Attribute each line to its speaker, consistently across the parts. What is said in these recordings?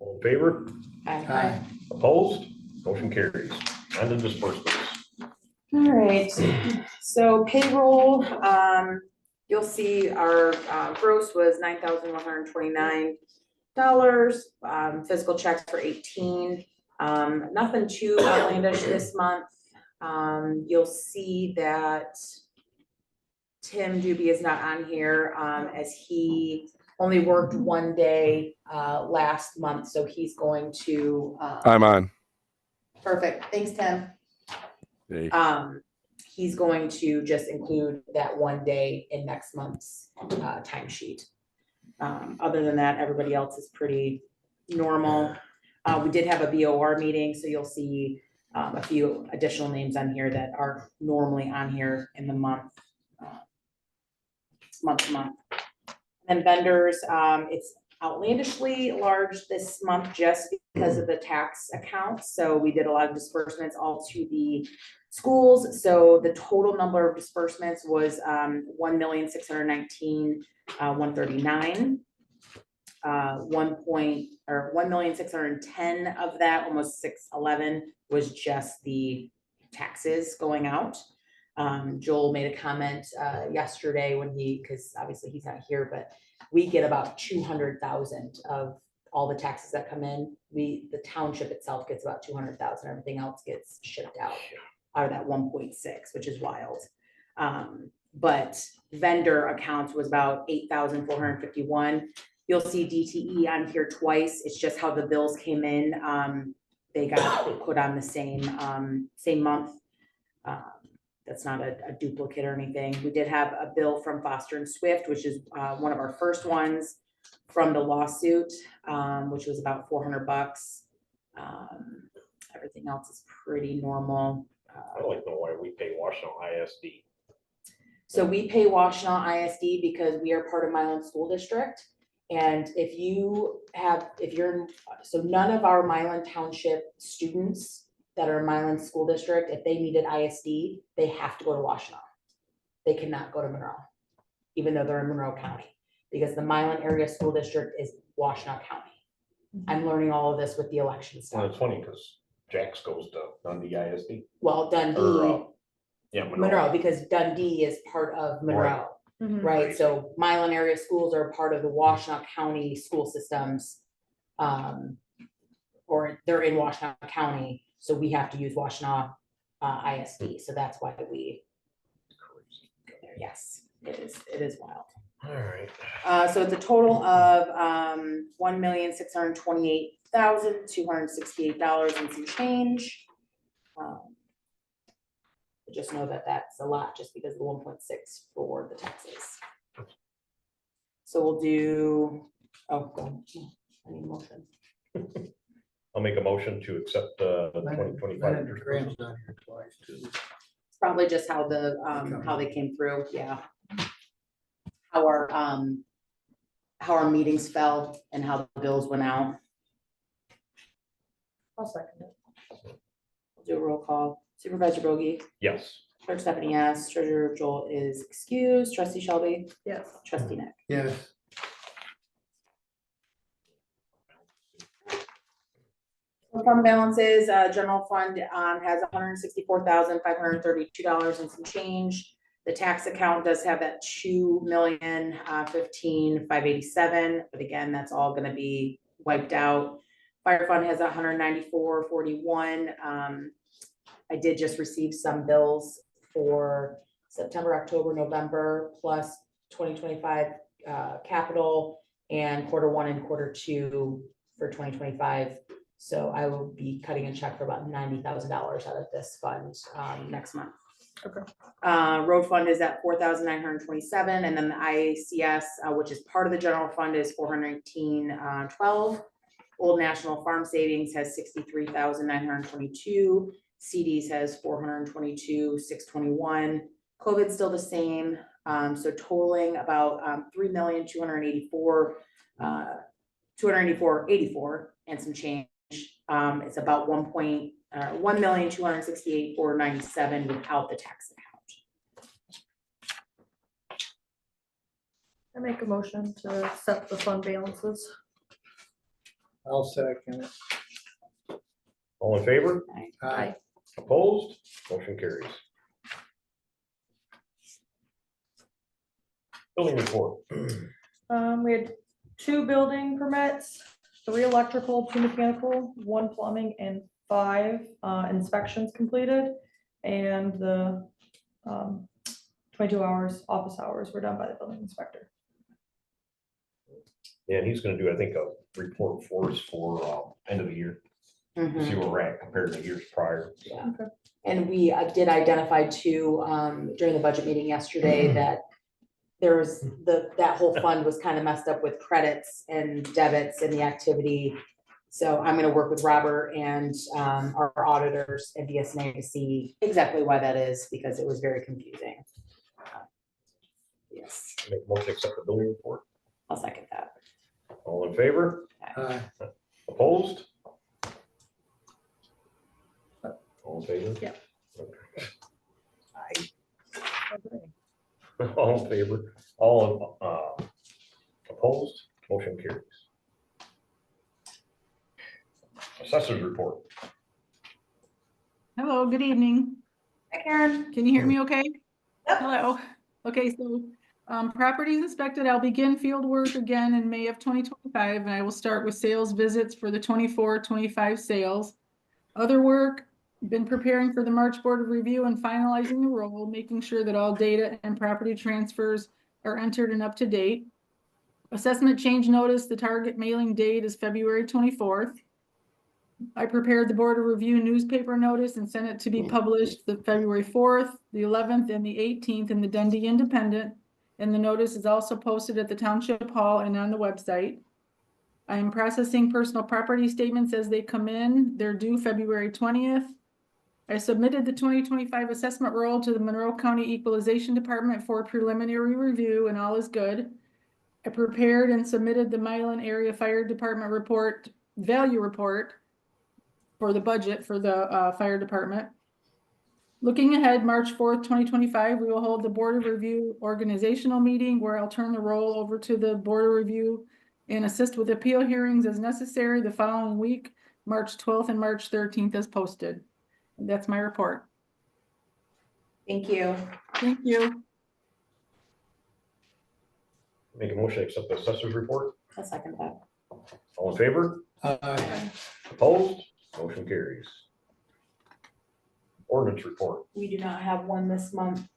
Speaker 1: All in favor?
Speaker 2: Aye.
Speaker 1: Opposed? Motion carries. And the disbursements.
Speaker 3: All right, so payroll, you'll see our gross was $9,129. Physical checks for 18. Nothing too outlandish this month. You'll see that Tim Doobie is not on here, as he only worked one day last month, so he's going to.
Speaker 2: I'm on.
Speaker 3: Perfect, thanks, Tim.
Speaker 2: Hey.
Speaker 3: He's going to just include that one day in next month's timesheet. Other than that, everybody else is pretty normal. We did have a BOR meeting, so you'll see a few additional names on here that are normally on here in the month to month. And vendors, it's outlandishly large this month just because of the tax accounts. So we did a lot of disbursements all to the schools. So the total number of disbursements was 1,619,139. 1,610,000 of that, almost 611, was just the taxes going out. Joel made a comment yesterday when because obviously he's not here, but we get about 200,000 of all the taxes that come in. The township itself gets about 200,000. Everything else gets shipped out of that 1.6, which is wild. But vendor accounts was about 8,451. You'll see DTE on here twice. It's just how the bills came in. They got put on the same month. That's not a duplicate or anything. We did have a bill from Foster and Swift, which is one of our first ones from the lawsuit, which was about $400. Everything else is pretty normal.
Speaker 1: I'd like to know why we pay Washington ISD.
Speaker 3: So we pay Washtenaw ISD because we are part of Milan School District. And so none of our Milan Township students that are in Milan School District, if they needed ISD, they have to go to Washtenaw. They cannot go to Monroe, even though they're in Monroe County, because the Milan Area School District is Washtenaw County. I'm learning all of this with the election stuff.
Speaker 1: Well, it's funny because Jax goes to Dundee ISD.
Speaker 3: Well, Dundee,
Speaker 1: Monroe,
Speaker 3: because Dundee is part of Monroe. Right, so Milan area schools are part of the Washtenaw County school systems, or they're in Washtenaw County, so we have to use Washtenaw ISD, so that's why we go there. Yes, it is wild.
Speaker 1: All right.
Speaker 3: So it's a total of $1,628,268 and some change. Just know that that's a lot just because of the 1.6 for the taxes. So we'll do, I need a motion.
Speaker 1: I'll make a motion to accept the 2025.
Speaker 3: It's probably just how how they came through, yeah. How our meetings fell and how the bills went out.
Speaker 4: I'll second it.
Speaker 3: Do a roll call. Supervisor Bogey?
Speaker 1: Yes.
Speaker 3: Clerk Stephanie, yes. Treasurer Joel is excused. Trustee Shelby?
Speaker 4: Yes.
Speaker 3: Trustee Nick?
Speaker 5: Yes.
Speaker 3: Fund balances, general fund has $164,532 and some change. The tax account does have that $2,015,587, but again, that's all going to be wiped out. Fire fund has $194,41. I did just receive some bills for September, October, November, plus 2025 capital and Q1 and Q2 for 2025. So I will be cutting a check for about $90,000 out of this fund next month.
Speaker 4: Okay.
Speaker 3: Road fund is at $4,927, and then the IACS, which is part of the general fund, is $418.12. Old National Farm Savings has $63,922. CDs has $422,621. COVID's still the same, so totaling about $284,84 and some change. It's about $1,268,497 without the tax account.
Speaker 4: I make a motion to accept the fund balances.
Speaker 2: I'll second it.
Speaker 1: All in favor?
Speaker 2: Aye.
Speaker 1: Opposed? Motion carries. Building report.
Speaker 4: We had 2 building permits, 3 electrical, 2 mechanical, 1 plumbing, and 5 inspections completed. And the 22 hours, office hours were done by the building inspector.
Speaker 1: Yeah, and he's gonna do, I think, a report for us for end of the year, to see where we're at compared to years prior.
Speaker 3: Yeah.
Speaker 4: Okay.
Speaker 3: And we did identify too, during the budget meeting yesterday, that there was that whole fund was kind of messed up with credits and debits and the activity. So I'm gonna work with Robert and our auditors and DSNA to see exactly why that is, because it was very confusing. Yes,
Speaker 1: Make a motion to accept the building report.
Speaker 3: I'll second that.
Speaker 1: All in favor?
Speaker 2: Aye.
Speaker 1: Opposed? All in favor?
Speaker 4: Yeah.
Speaker 1: Okay. All in favor? All opposed? Motion carries. Assessors report.
Speaker 5: Hello, good evening.
Speaker 3: Hi, Karen.
Speaker 5: Can you hear me okay?
Speaker 3: Yep.
Speaker 5: Hello. Okay, so properties inspected, I'll begin field work again in May of 2025, and I will start with sales visits for the 24-25 sales. Other work, been preparing for the March Board of Review and finalizing the roll, making sure that all data and property transfers are entered and up to date. Assessment change notice, the target mailing date is February 24th. I prepared the Board of Review newspaper notice and sent it to be published the February 4th, the 11th, and the 18th in the Dundee Independent. And the notice is also posted at the Township Hall and on the website. I am processing personal property statements as they come in. They're due February 20th. I submitted the 2025 assessment roll to the Monroe County Equalization Department for preliminary review, and all is good. I prepared and submitted the Milan Area Fire Department report, value report, for the budget for the fire department. Looking ahead, March 4th, 2025, we will hold the Board of Review organizational meeting where I'll turn the role over to the Board of Review and assist with appeal hearings as necessary the following week, March 12th and March 13th as posted. And that's my report.
Speaker 3: Thank you.
Speaker 5: Thank you.
Speaker 1: Make a motion to accept the assessors report.
Speaker 3: I'll second that.
Speaker 1: All in favor?
Speaker 2: Aye.
Speaker 1: Opposed? Motion carries. Ordinance report.
Speaker 3: We do not have one this month,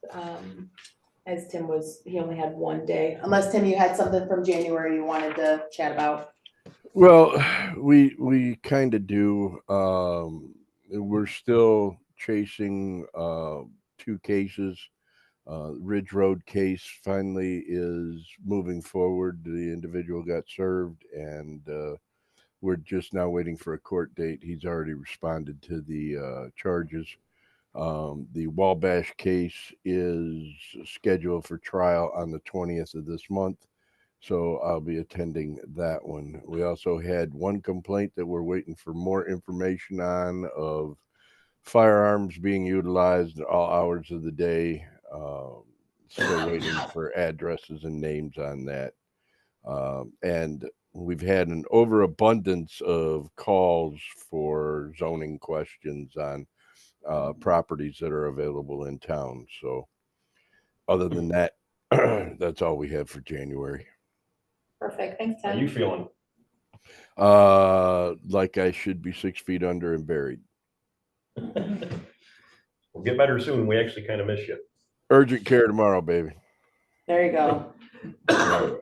Speaker 3: as Tim he only had one day. Unless, Tim, you had something from January you wanted to chat about.
Speaker 2: Well, we kind of do. We're still chasing 2 cases. Ridge Road case finally is moving forward. The individual got served, and we're just now waiting for a court date. He's already responded to the charges. The Wabash case is scheduled for trial on the 20th of this month, so I'll be attending that one. We also had one complaint that we're waiting for more information on, of firearms being utilized at all hours of the day. Still waiting for addresses and names on that. And we've had an overabundance of calls for zoning questions on properties that are available in town. So other than that, that's all we have for January.
Speaker 3: Perfect. Thanks,
Speaker 1: How
Speaker 3: Tim.
Speaker 1: are you feeling?
Speaker 2: Like I should be 6 feet under and buried.
Speaker 1: We'll get better soon. We actually kind of miss you.
Speaker 2: Urgent care tomorrow, baby.
Speaker 3: There you go. Well,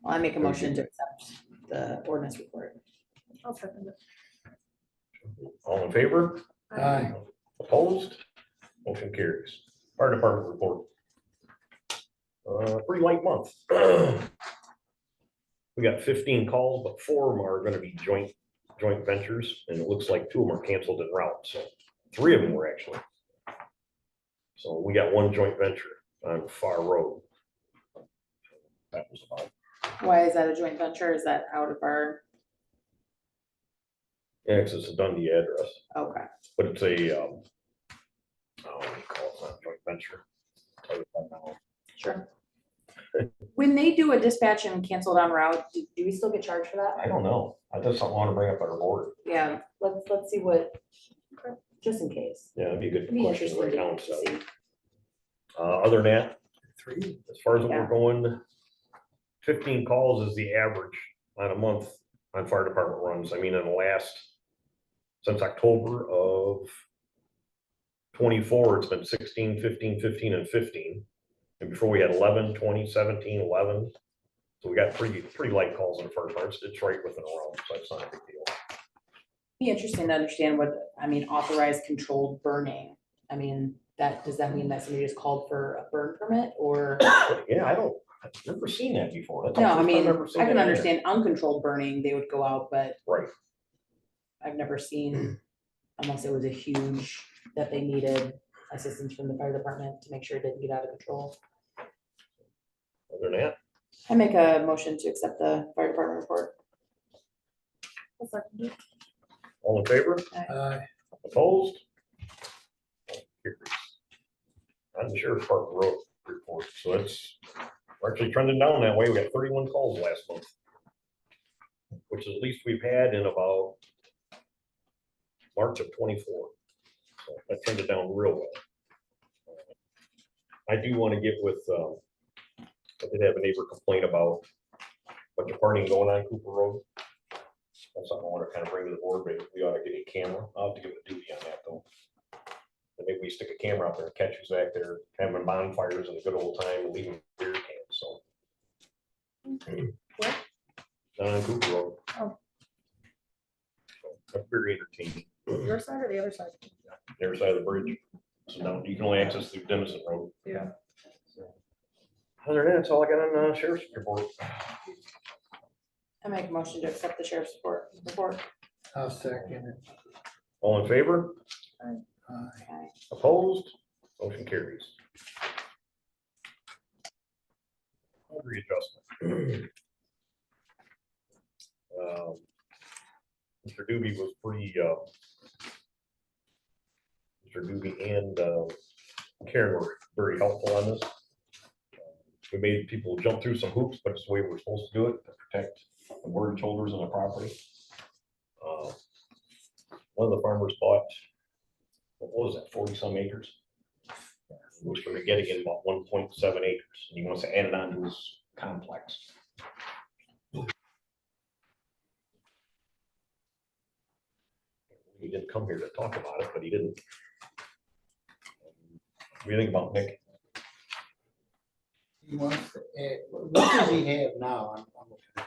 Speaker 3: I make a motion to accept the ordinance report.
Speaker 4: I'll second it.
Speaker 1: All in favor?
Speaker 2: Aye.
Speaker 1: Opposed? Motion carries. Fire department report. Pretty light month. We got 15 calls, but 4 of them are going to be joint ventures, and it looks like 2 of them are canceled en route. So 3 of them were actually. So we got 1 joint venture on Far Road. That was about.
Speaker 3: Why is that a joint venture? Is that out of our,
Speaker 1: Yeah, 'cause it's a Dundee address,
Speaker 3: okay,
Speaker 1: but it's a what do you call it? It's not a joint venture. I'll tell you that now.
Speaker 3: sure. When they do a dispatch and canceled on route, do we still get charged for that?
Speaker 1: I don't know. That's something I want to bring up at our board.
Speaker 3: Yeah, let's see what, just in case.
Speaker 1: Yeah, that'd be a good
Speaker 3: It'd be
Speaker 1: question
Speaker 3: interesting
Speaker 1: right now.
Speaker 3: to
Speaker 1: So,
Speaker 3: see.
Speaker 1: other than that, as far as what
Speaker 3: Yeah.
Speaker 1: we're going, 15 calls is the average on a month on fire department runs. I mean, in the last, since October of 24, it's been 16, 15, 15, and 15. And before we had 11, 20, 17, 11. So we got pretty light calls in the fire department. It's right within a realm, so it's not a big deal.
Speaker 3: Be interesting to understand what, I mean, authorized controlled burning. I mean, does that mean that somebody just called for a burn permit or?
Speaker 1: Yeah, I've never seen that before. That's the
Speaker 3: No, I
Speaker 1: first time
Speaker 3: mean,
Speaker 1: I've ever seen
Speaker 3: I can
Speaker 1: that either.
Speaker 3: understand uncontrolled burning, they would go out, but
Speaker 1: Right.
Speaker 3: I've never seen, unless it was a huge, that they needed assistance from the fire department to make sure it didn't get out of control.
Speaker 1: Other than that,
Speaker 3: I make a motion to accept the fire department report.
Speaker 1: all in favor? Opposed? On the sheriff's department road report, so we're actually trending down that way. We got 31 calls last month, which is the least we've had in about March of 24. So that trended down real well. I do want to get with, I did have a neighbor complain about a bunch of partying going on Cooper Road. That's something I want to kind of bring to the board, but we ought to get a camera. I'll have to give a duty on that though. And maybe we stick a camera out there and catch who's back there having bonfires in a good old time and leaving beer cans, so.
Speaker 3: Where?
Speaker 1: Down on Cooper Road.
Speaker 4: Oh.
Speaker 1: So, that's very entertaining.
Speaker 4: Your side or the other side?
Speaker 1: The other side of the bridge. So now you can only access through Dennison Road.
Speaker 4: Yeah.
Speaker 1: Other than that, that's all I got on sheriff's report.
Speaker 3: I make a motion to accept the sheriff's report.
Speaker 6: I'll second it.
Speaker 1: All in favor?
Speaker 6: Aye.
Speaker 3: Okay.
Speaker 1: Opposed? Motion carries. Boundary adjustment. Mr. Doobie was pretty, Mr. Doobie and Karen were very helpful on this. We made people jump through some hoops, but it's the way we're supposed to do it to protect the mortgage holders on the property. One of the farmers bought, what was that, 40 some acres? Which we're getting in about 1.7 acres, and he wants to add it on to his complex. He didn't come here to talk about it, but he didn't. What do you think about Nick?
Speaker 6: He wants to add, what does he have now? I'm looking at-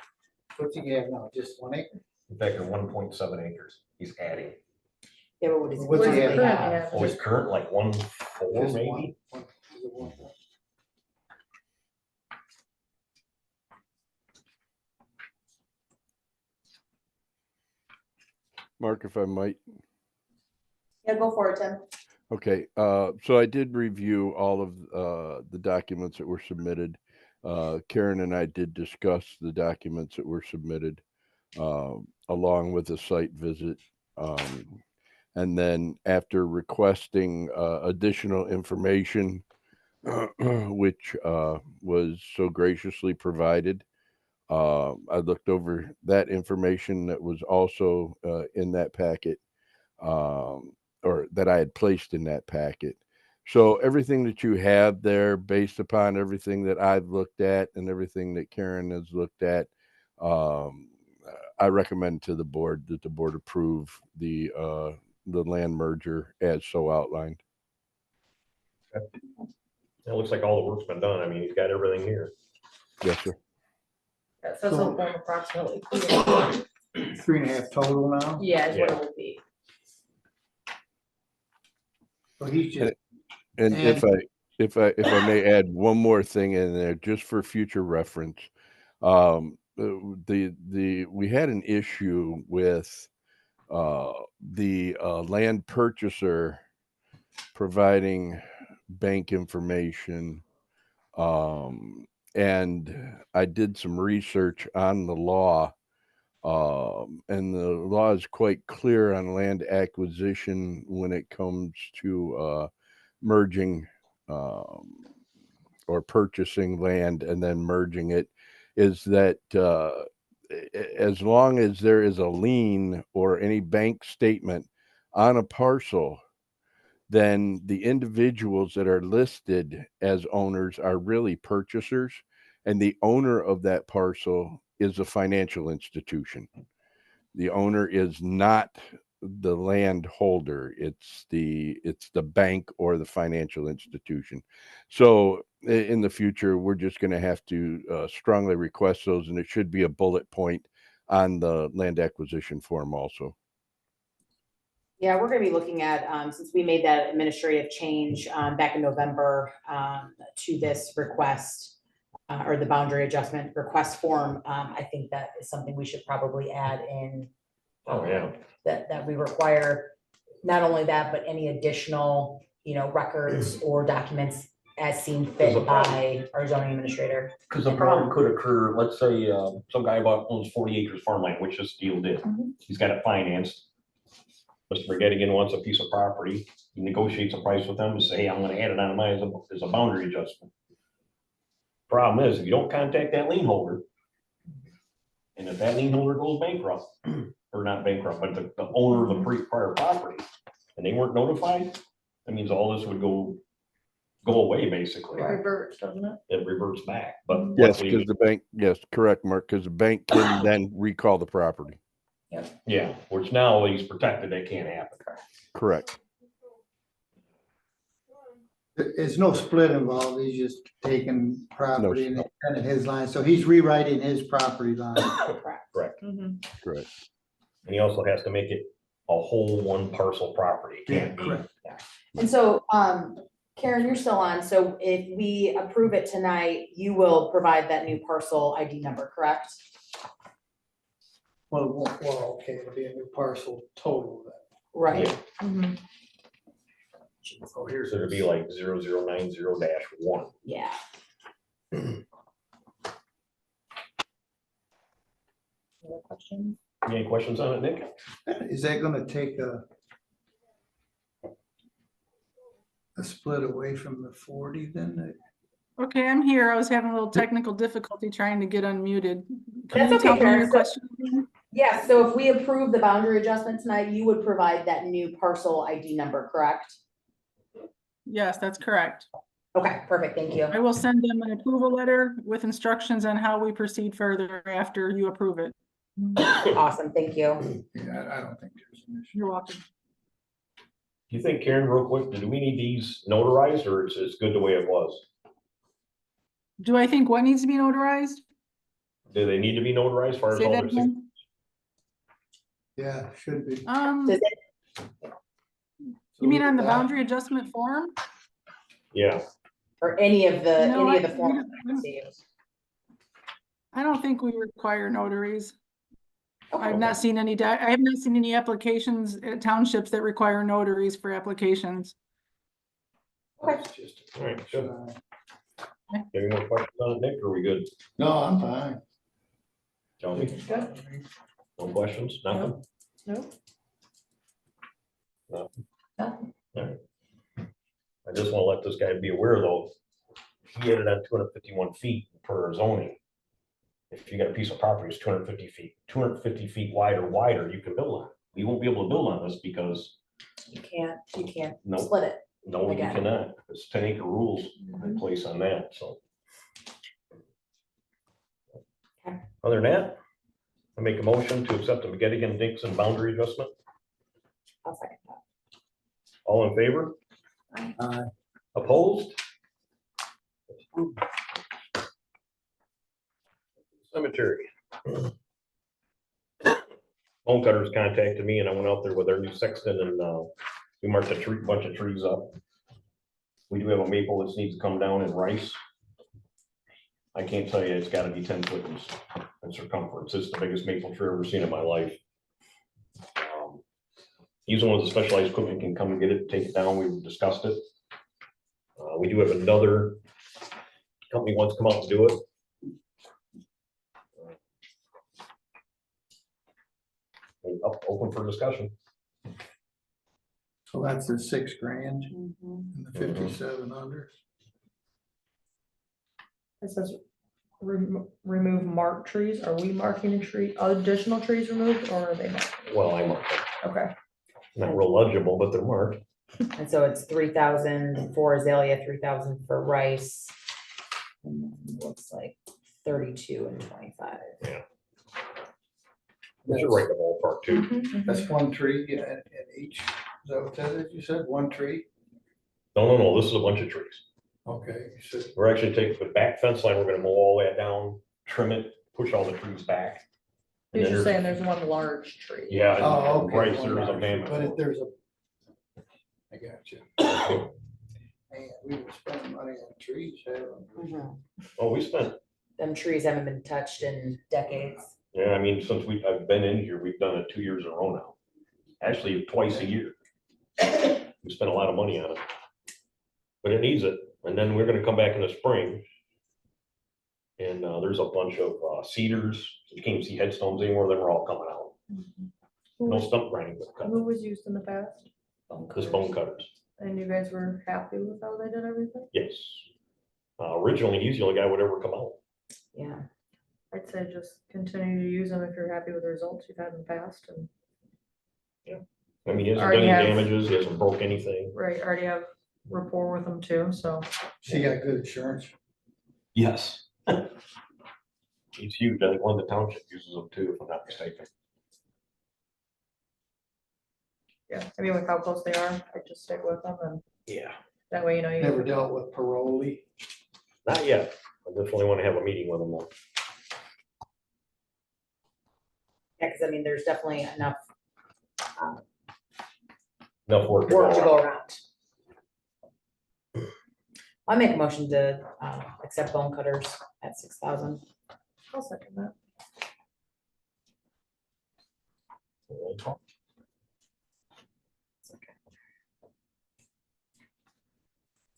Speaker 6: What's he have now? Just 1 acre?
Speaker 1: In fact, they're 1.7 acres. He's adding.
Speaker 3: Yeah, but what is?
Speaker 6: What's
Speaker 3: what
Speaker 6: he
Speaker 3: do
Speaker 6: have
Speaker 3: they
Speaker 6: now?
Speaker 3: have?
Speaker 1: Oh, his current like 1.4
Speaker 6: Just
Speaker 1: maybe.
Speaker 6: one, is it one?
Speaker 2: Mark, if I might.
Speaker 3: Yeah, go for it, Tim.
Speaker 2: Okay, so I did review all of the documents that were submitted. Karen and I did discuss the documents that were submitted along with a site visit. And then after requesting additional information, which was so graciously provided, I looked over that information that was also in that packet, or that I had placed in that packet. So everything that you have there, based upon everything that I've looked at and everything that Karen has looked at, I recommend to the board that the board approve the land merger as so outlined.
Speaker 1: It looks like all the work's been done. I mean, he's got everything here.
Speaker 2: Yes, sir.
Speaker 4: That says it'll form approximately.
Speaker 6: 3.5 total now?
Speaker 3: Yeah, is what
Speaker 1: Yeah.
Speaker 3: it would be.
Speaker 6: So he's just,
Speaker 2: And if I may add one more thing in there, just for future reference, we had an issue with the land purchaser providing bank information, and I did some research on the law, and the law is quite clear on land acquisition when it comes to merging or purchasing land and then merging it, is that as long as there is a lien or any bank statement on a parcel, then the individuals that are listed as owners are really purchasers, and the owner of that parcel is a financial institution. The owner is not the landholder, it's the bank or the financial institution. So in the future, we're just going to have to strongly request those, and it should be a bullet point on the land acquisition form also.
Speaker 3: Yeah, we're gonna be looking at, since we made that administrative change, back in November, to this request, or the boundary adjustment request form, I think that is something we should probably add in.
Speaker 1: Oh, yeah.
Speaker 3: That we require, not only that, but any additional, records or documents as seen
Speaker 1: There's a
Speaker 3: fit
Speaker 1: problem.
Speaker 3: by our zoning administrator.
Speaker 1: Because the problem could occur, let's say, some guy owns 40 acres farmland, which this deal did.
Speaker 3: Mhm.
Speaker 1: He's got it financed. Mr. Brigadigan wants a piece of property. He negotiates a price with them and say, hey, I'm gonna add it on mine as a boundary adjustment. Problem is, if you don't contact that lien holder, and if that lien holder goes bankrupt, or not bankrupt, but the owner of the prior property, and they weren't notified, that means all this would go away, basically.
Speaker 4: It reverts, doesn't it?
Speaker 1: It reverts back, but.
Speaker 2: Yes,
Speaker 1: luckily-
Speaker 2: because the bank, yes, correct, Mark, because the bank can then recall the property.
Speaker 1: Yeah, which now he's protected, that can't happen.
Speaker 2: Correct.
Speaker 6: There's no split involved, he's just taking property and kind of his line, so he's rewriting his property line.
Speaker 1: Correct.
Speaker 4: Mhm.
Speaker 2: Correct.
Speaker 1: And he also has to make it a whole one parcel property. It can't be.
Speaker 6: Correct.
Speaker 3: And so, Karen, you're still on, so if we approve it tonight, you will provide that new parcel ID number, correct?
Speaker 6: Well, okay, it'll be a new parcel total then.
Speaker 3: Right.
Speaker 4: Mhm.
Speaker 1: Oh, here's, it'll be like 0090-1.
Speaker 3: Yeah. Any other questions?
Speaker 1: Any questions on it, Nick?
Speaker 6: Is that gonna take a split away from the 40 then?
Speaker 5: Okay, I'm here. I was having a little technical difficulty trying to get unmuted. Can
Speaker 3: That's
Speaker 5: you
Speaker 3: okay,
Speaker 5: tell me
Speaker 3: Karen.
Speaker 5: your
Speaker 3: So-
Speaker 5: question again?
Speaker 3: Yeah, so if we approve the boundary adjustment tonight, you would provide that new parcel ID number, correct?
Speaker 5: Yes, that's correct.
Speaker 3: Okay, perfect, thank you.
Speaker 5: I will send them an approval letter with instructions on how we proceed further after you approve it.
Speaker 3: Awesome, thank you.
Speaker 6: Yeah, I don't think there's an issue.
Speaker 5: You're welcome.
Speaker 1: Do you think, Karen, real quick, do we need these notarized, or it's good the way it was?
Speaker 5: Do I think what needs to be notarized?
Speaker 1: Do they need to be notarized as far as
Speaker 5: Say
Speaker 1: all
Speaker 5: that
Speaker 1: their?
Speaker 5: again.
Speaker 6: Yeah, should be.
Speaker 3: Does it,
Speaker 5: You mean on the boundary adjustment form?
Speaker 1: Yeah,
Speaker 3: or any of the,
Speaker 5: No,
Speaker 3: any of the
Speaker 5: I-
Speaker 3: forms
Speaker 5: we don't-
Speaker 3: received?
Speaker 5: I don't think we require notaries.
Speaker 3: Okay.
Speaker 5: I have not seen any applications at townships that require notaries for applications.
Speaker 3: Okay.
Speaker 6: It's just a-
Speaker 1: all right, good. Any more questions on it, Nick, or are we good?
Speaker 6: No, I'm fine.
Speaker 1: Tony,
Speaker 3: Good.
Speaker 1: no questions, nothing?
Speaker 3: No.
Speaker 1: Nothing.
Speaker 3: Nothing.
Speaker 1: All right. I just want to let this guy be aware, though, he had it at 251 feet per zoning. If you got a piece of property, it's 250 feet wide or wider, you can build on it. We won't be able to build on this because,
Speaker 3: You can't
Speaker 1: no,
Speaker 3: split it.
Speaker 1: no, you
Speaker 3: Again.
Speaker 1: cannot. It's 10-acre rules in place on that, so.
Speaker 3: Okay.
Speaker 1: Other than that, I make a motion to accept the McGettigan-Dixon boundary adjustment.
Speaker 3: I'll second that.
Speaker 1: All in favor? Opposed? Cemetery. Bone cutters contacted me and I went out there with our new sexton and we marked a bunch of trees up. We do have a maple that needs to come down in rice. I can't tell you, it's gotta be 10 foot in circumference. It's the biggest maple tree I've ever seen in my life. He's one of the specialized equipment can come and get it, take it down. We've discussed it. We do have another company wants to come out and do it. Open for discussion.
Speaker 6: So that's the $6,000
Speaker 3: Mhm.
Speaker 6: and the 5,700.
Speaker 4: It says remove marked trees. Are we marking a tree, additional trees removed, or are they marked?
Speaker 1: Well, I marked them.
Speaker 4: Okay,
Speaker 1: Not real legible, but they're marked.
Speaker 3: And so it's 3,000 for azalea, 3,000 for rice. And then it looks like 32 and 25.
Speaker 1: These are right in the ballpark too.
Speaker 3: Mhm.
Speaker 6: That's one tree, yeah, and each, is that what that is? You said one tree?
Speaker 1: No, this is a bunch of trees.
Speaker 6: Okay, you said,
Speaker 1: We're actually taking the back fence line, we're gonna mow all that down, trim it, push all the trees back. And
Speaker 4: he's
Speaker 1: then
Speaker 4: just
Speaker 1: there's-
Speaker 4: saying there's one large tree.
Speaker 1: Yeah.
Speaker 6: oh, okay.
Speaker 1: Right,
Speaker 6: one
Speaker 1: there is a
Speaker 6: large,
Speaker 1: mammoth.
Speaker 6: but if
Speaker 1: one.
Speaker 6: there's a, I got you. Man, we were spending money on trees, haven't we?
Speaker 3: Mhm.
Speaker 1: Oh, we spent,
Speaker 3: Them trees haven't been touched in decades.
Speaker 1: yeah, I mean, since I've been in here, we've done it 2 years in a row now. Actually, twice a year. We spent a lot of money on it. But it needs it, and then we're gonna come back in the spring. And there's a bunch of cedars, you can't even see headstones anymore, they're all coming out.
Speaker 4: Who
Speaker 1: No
Speaker 4: was,
Speaker 1: stump grinding, but cut.
Speaker 4: who was used in the past?
Speaker 1: Just bone cutters,
Speaker 4: And you guys were happy with how they did everything?
Speaker 1: yes. Originally, he's the only guy would ever come out.
Speaker 3: Yeah.
Speaker 4: I'd say just continue to use them if you're happy with the results you've had in the past, and
Speaker 1: I mean, he hasn't done
Speaker 4: Already
Speaker 1: any
Speaker 4: have-
Speaker 1: damages, he hasn't broke anything.
Speaker 4: right, already have rapport with them too, so.
Speaker 6: She got good insurance.
Speaker 1: Yes. He's huge, I think one of the township uses them too, if I'm not mistaken.
Speaker 4: Yeah, I mean, with how close they are, I just stick with them, and
Speaker 1: Yeah.
Speaker 4: that way, you know,
Speaker 6: Never
Speaker 4: you,
Speaker 6: dealt with parole.
Speaker 1: Not yet, I definitely wanna have a meeting with him though.
Speaker 3: Yeah, because I mean, there's definitely enough
Speaker 1: Enough work to
Speaker 3: work to
Speaker 1: go.
Speaker 3: go around. I make a motion to accept bone cutters at 6,000.
Speaker 4: I'll second that.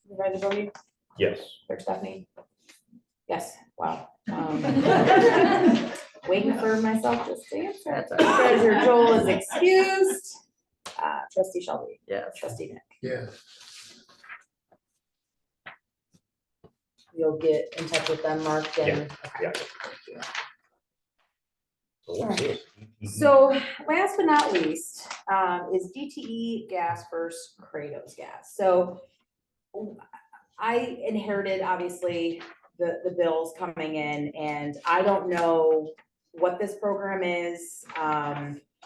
Speaker 3: Supervisor Bodie,
Speaker 1: Yes.
Speaker 3: Clerk Stephanie? Yes, wow. Waiting for myself just to answer.
Speaker 4: That's all right.
Speaker 3: Treasurer Joel is excused. Trustee Shelby,
Speaker 4: Yes.
Speaker 3: trustee Nick,
Speaker 6: Yes.
Speaker 3: you'll get in touch with them, Mark, and.
Speaker 1: Yeah.
Speaker 3: Okay, thank you.
Speaker 1: So what's this?
Speaker 3: So last but not least, is DTE gas versus Kratos gas. So I inherited obviously the bills coming in, and I don't know what this program is.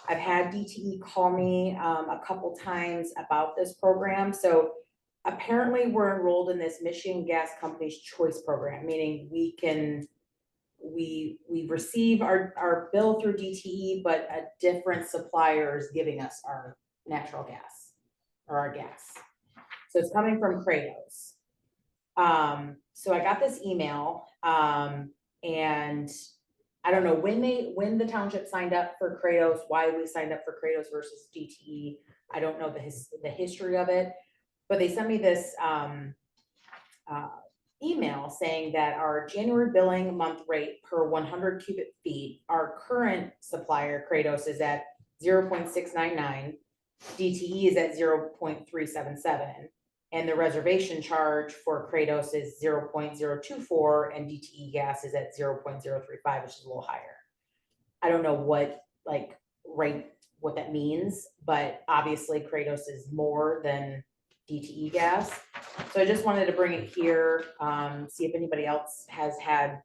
Speaker 3: I've had DTE call me a couple times about this program. So apparently we're enrolled in this Michigan Gas Company's Choice Program, meaning we receive our bill through DTE, but a different supplier is giving us our natural gas or our gas. So it's coming from Kratos. So I got this email, and I don't know when the township signed up for Kratos, why we signed up for Kratos versus DTE. I don't know the history of it, but they sent me this, email saying that our January billing month rate per 100 cubic feet, our current supplier Kratos is at 0.699, DTE is at 0.377, and the reservation charge for Kratos is 0.024, and DTE gas is at 0.035, which is a little higher. I don't know what what that means, but obviously Kratos is more than DTE gas. So I just wanted to bring it here, see if anybody else has had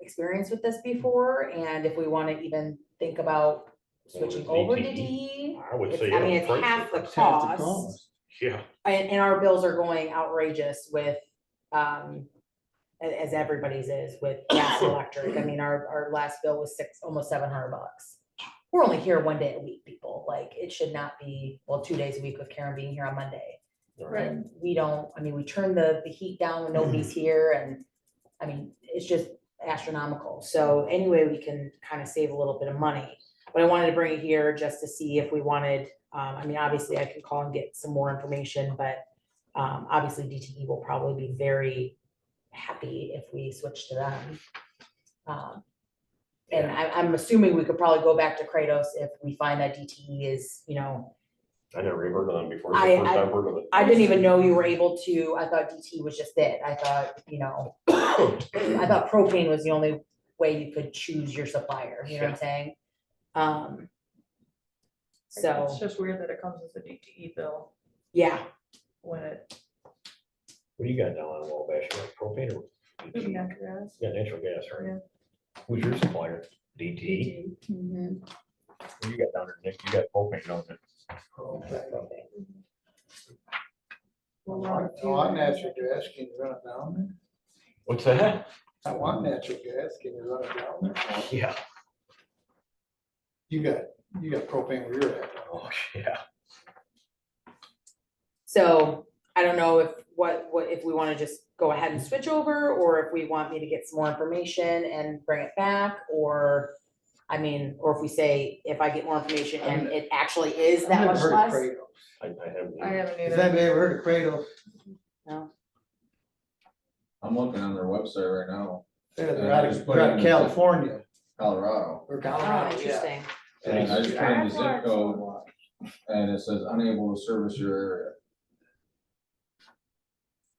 Speaker 3: experience with this before, and if we want to even think about switching over to DTE.
Speaker 1: I would say.
Speaker 3: I mean,
Speaker 1: yeah,
Speaker 3: it's
Speaker 1: price
Speaker 3: half the
Speaker 1: difference.
Speaker 6: Half the
Speaker 3: cost,
Speaker 1: Yeah,
Speaker 3: and our bills are going outrageous with, as everybody's is with gas and electric. I mean, our last bill was almost $700. We're only here one day a week, people. Like, it should not be, well, 2 days a week with Karen being here on Monday.
Speaker 4: Right.
Speaker 3: And we don't, I mean, we turn the heat down when nobody's here, and I mean, it's just astronomical. So anyway, we can kind of save a little bit of money. But I wanted to bring it here just to see if we wanted, I mean, obviously I could call and get some more information, but obviously DTE will probably be very happy if we switch to them. And I'm assuming we could probably go back to Kratos if we find that DTE is,
Speaker 1: I never even heard of them before. It's
Speaker 3: I-
Speaker 1: the first I've heard of it.
Speaker 3: I didn't even know you were able to, I thought DT was just it. I thought, you know, I thought propane was the only way you could choose your supplier, you know what I'm saying?
Speaker 4: It's
Speaker 3: So,
Speaker 4: just weird that it comes as a DTE bill
Speaker 3: yeah,
Speaker 4: when it
Speaker 1: What do you got down on Wabash, like propane or?
Speaker 4: is natural gas.
Speaker 1: Yeah, natural gas, right?
Speaker 4: Yeah.
Speaker 1: Who's your supplier? DT?
Speaker 3: mhm,
Speaker 1: What do you got down there, Nick? You got propane, don't you?
Speaker 3: propane.
Speaker 4: Well, we're on a
Speaker 6: I
Speaker 4: few
Speaker 6: want
Speaker 4: right
Speaker 6: natural gas, can you run it down
Speaker 1: What's that?
Speaker 6: there? I want natural gas, can you run it down there?
Speaker 1: Yeah.
Speaker 6: You got propane where you're at.
Speaker 1: Oh, yeah.
Speaker 3: So I don't know if if we want to just go ahead and switch over, or if we want me to get some more information and bring it back, or I mean, or if we say, if I get more information and it actually is
Speaker 6: I've
Speaker 3: that
Speaker 6: never
Speaker 3: much
Speaker 6: heard of
Speaker 3: less.
Speaker 6: Kratos.
Speaker 1: I haven't.
Speaker 4: I haven't
Speaker 6: Has
Speaker 4: either.
Speaker 6: anybody ever heard of Kratos?
Speaker 3: No,
Speaker 7: I'm looking on their website right now,
Speaker 6: Yeah,
Speaker 7: Yeah,
Speaker 6: they're out
Speaker 7: just
Speaker 6: of,
Speaker 7: put
Speaker 6: they're
Speaker 7: it
Speaker 6: out of
Speaker 7: in.
Speaker 6: California
Speaker 7: Colorado.
Speaker 6: or
Speaker 3: oh,
Speaker 6: Colorado, yeah.
Speaker 3: interesting.
Speaker 7: And I just put in the
Speaker 4: That's why
Speaker 7: zip code and it says unable to service your area.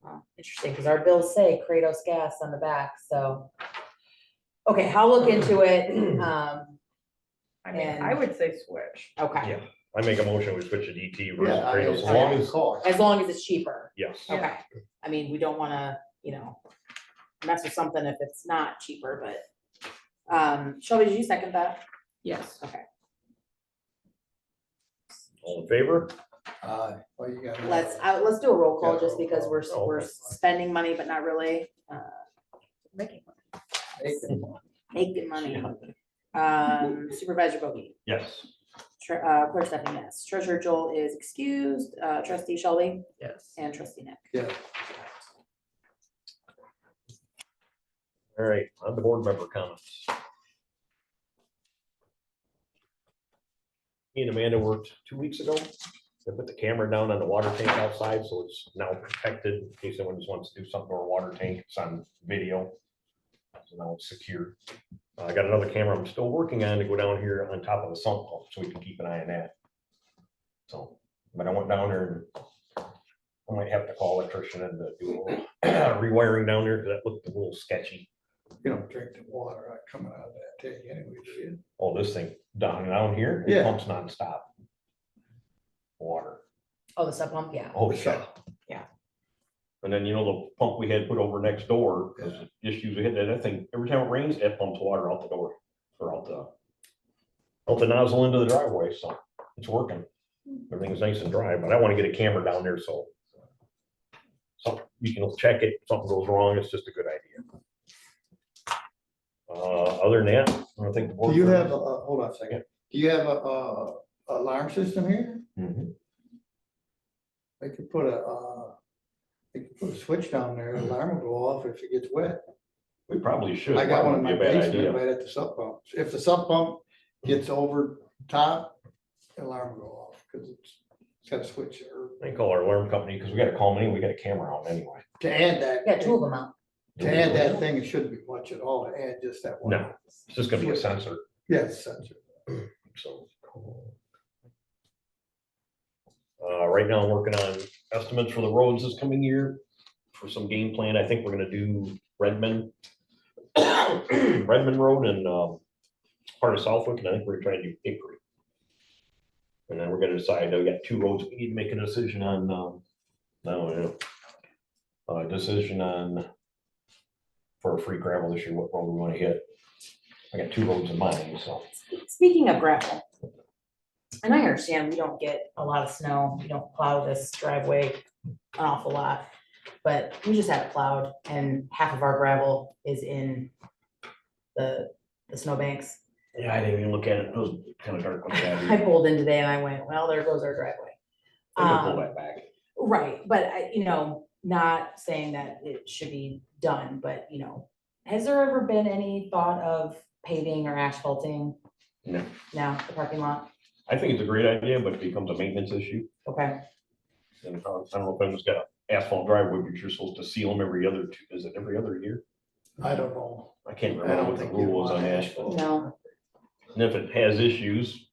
Speaker 3: Oh, interesting, because our bills say Kratos gas on the back, so. Okay, I'll look into it,
Speaker 4: I mean, I would say switch.
Speaker 3: okay,
Speaker 1: Yeah, I make a motion, we switch to DT versus
Speaker 6: Yeah, I mean,
Speaker 1: Kratos,
Speaker 6: it's
Speaker 1: as long as,
Speaker 6: cost.
Speaker 3: as long as it's cheaper,
Speaker 1: yes.
Speaker 3: okay. I mean, we don't wanna, you know, mess with something if it's not cheaper, but, Shelby, did you second that?
Speaker 5: Yes.
Speaker 3: Okay,
Speaker 1: All in favor?
Speaker 6: Well, you got.
Speaker 3: let's do a roll call,
Speaker 6: Yeah,
Speaker 3: just
Speaker 6: roll
Speaker 3: because
Speaker 6: call.
Speaker 3: we're,
Speaker 1: Oh,
Speaker 3: we're
Speaker 1: okay.
Speaker 3: spending money, but not really,
Speaker 4: Making
Speaker 3: making money. Supervisor Bogey,
Speaker 1: Yes.
Speaker 3: Clerk Stephanie, yes. Treasurer Joel is excused, Trustee Shelby,
Speaker 4: Yes.
Speaker 3: and Trustee Nick.
Speaker 6: Yeah.
Speaker 1: All right, on the board member comments. Me and Amanda worked 2 weeks ago. They put the camera down on the water tank outside, so it's now protected in case anyone just wants to do something to our water tank. It's on video. So now it's secure. I got another camera I'm still working on to go down here on top of the sump pump, so we can keep an eye on that. So, but I went down there and I might have to call electrician and do a little rewiring down there, because that looked a little sketchy.
Speaker 6: You don't drink the water coming out of that tank anyway, do you?
Speaker 1: Oh, this thing down here, it
Speaker 6: Yeah.
Speaker 1: pumps nonstop. Water.
Speaker 3: Oh, the sub pump, yeah.
Speaker 1: Oh, yeah.
Speaker 3: Yeah.
Speaker 1: And then, you know, the pump we had put over next door, because the issues we had, that thing, every time it rains, it pumps water out the door, or out the nozzle into the driveway, so it's working. Everything's nice and dry, but I want to get a camera down there, so you can check it, if something goes wrong, it's just a good idea. Other than that, I don't think. the board
Speaker 6: Do you have,
Speaker 1: members-
Speaker 6: hold on a second, do you have a alarm system here?
Speaker 1: Mhm.
Speaker 6: They could put a switch down there, the alarm will go off if it gets wet.
Speaker 1: We probably should.
Speaker 6: I got one in my
Speaker 1: Wouldn't be a bad
Speaker 6: basement
Speaker 1: idea.
Speaker 6: right at the sump pump. If the sump pump gets over top, the alarm will go off, because it's got a switch or
Speaker 1: I can call our alarm company, because we got to call them anyway, we got a camera on anyway.
Speaker 6: to add that.
Speaker 3: Yeah, two of them out.
Speaker 6: To add that thing, it shouldn't be much at all, to add just that one.
Speaker 1: No. It's just gonna be a sensor,
Speaker 6: Yes, sensor.
Speaker 1: so. Right now I'm working on estimates for the roads this coming year, for some game plan. I think we're gonna do Redmond. Redmond Road and, part of Southwick, and I think we're trying to do Hickory. And then we're gonna decide, we got 2 roads we need to make a decision on, decision on for a free gravel this year, what road we wanna hit. I got 2 roads in mind, so.
Speaker 3: Speaking of gravel, and I understand we don't get a lot of snow, we don't plow this driveway an awful lot, but we just had it plowed and half of our gravel is in the snowbanks.
Speaker 1: Yeah, I didn't even look at it. It was kind of dark when I got
Speaker 3: I
Speaker 1: here.
Speaker 3: pulled in today and I went, well, there goes our driveway.
Speaker 1: I'm gonna pull that back.
Speaker 3: Right, but I, not saying that it should be done, but has there ever been any thought of paving or asphalting?
Speaker 1: No.
Speaker 3: No, the parking lot,
Speaker 1: I think it's a great idea, but it becomes a maintenance issue.
Speaker 3: okay,
Speaker 1: And I don't know if I'm just got an asphalt driveway, but you're supposed to seal them every other, is it every other year?
Speaker 6: I don't know.
Speaker 1: I can't
Speaker 6: I
Speaker 1: remember
Speaker 6: don't
Speaker 1: what the
Speaker 6: think you
Speaker 1: rule was
Speaker 6: want
Speaker 1: on
Speaker 6: asphalt.
Speaker 1: asphalt.
Speaker 3: no,
Speaker 1: And if it has issues,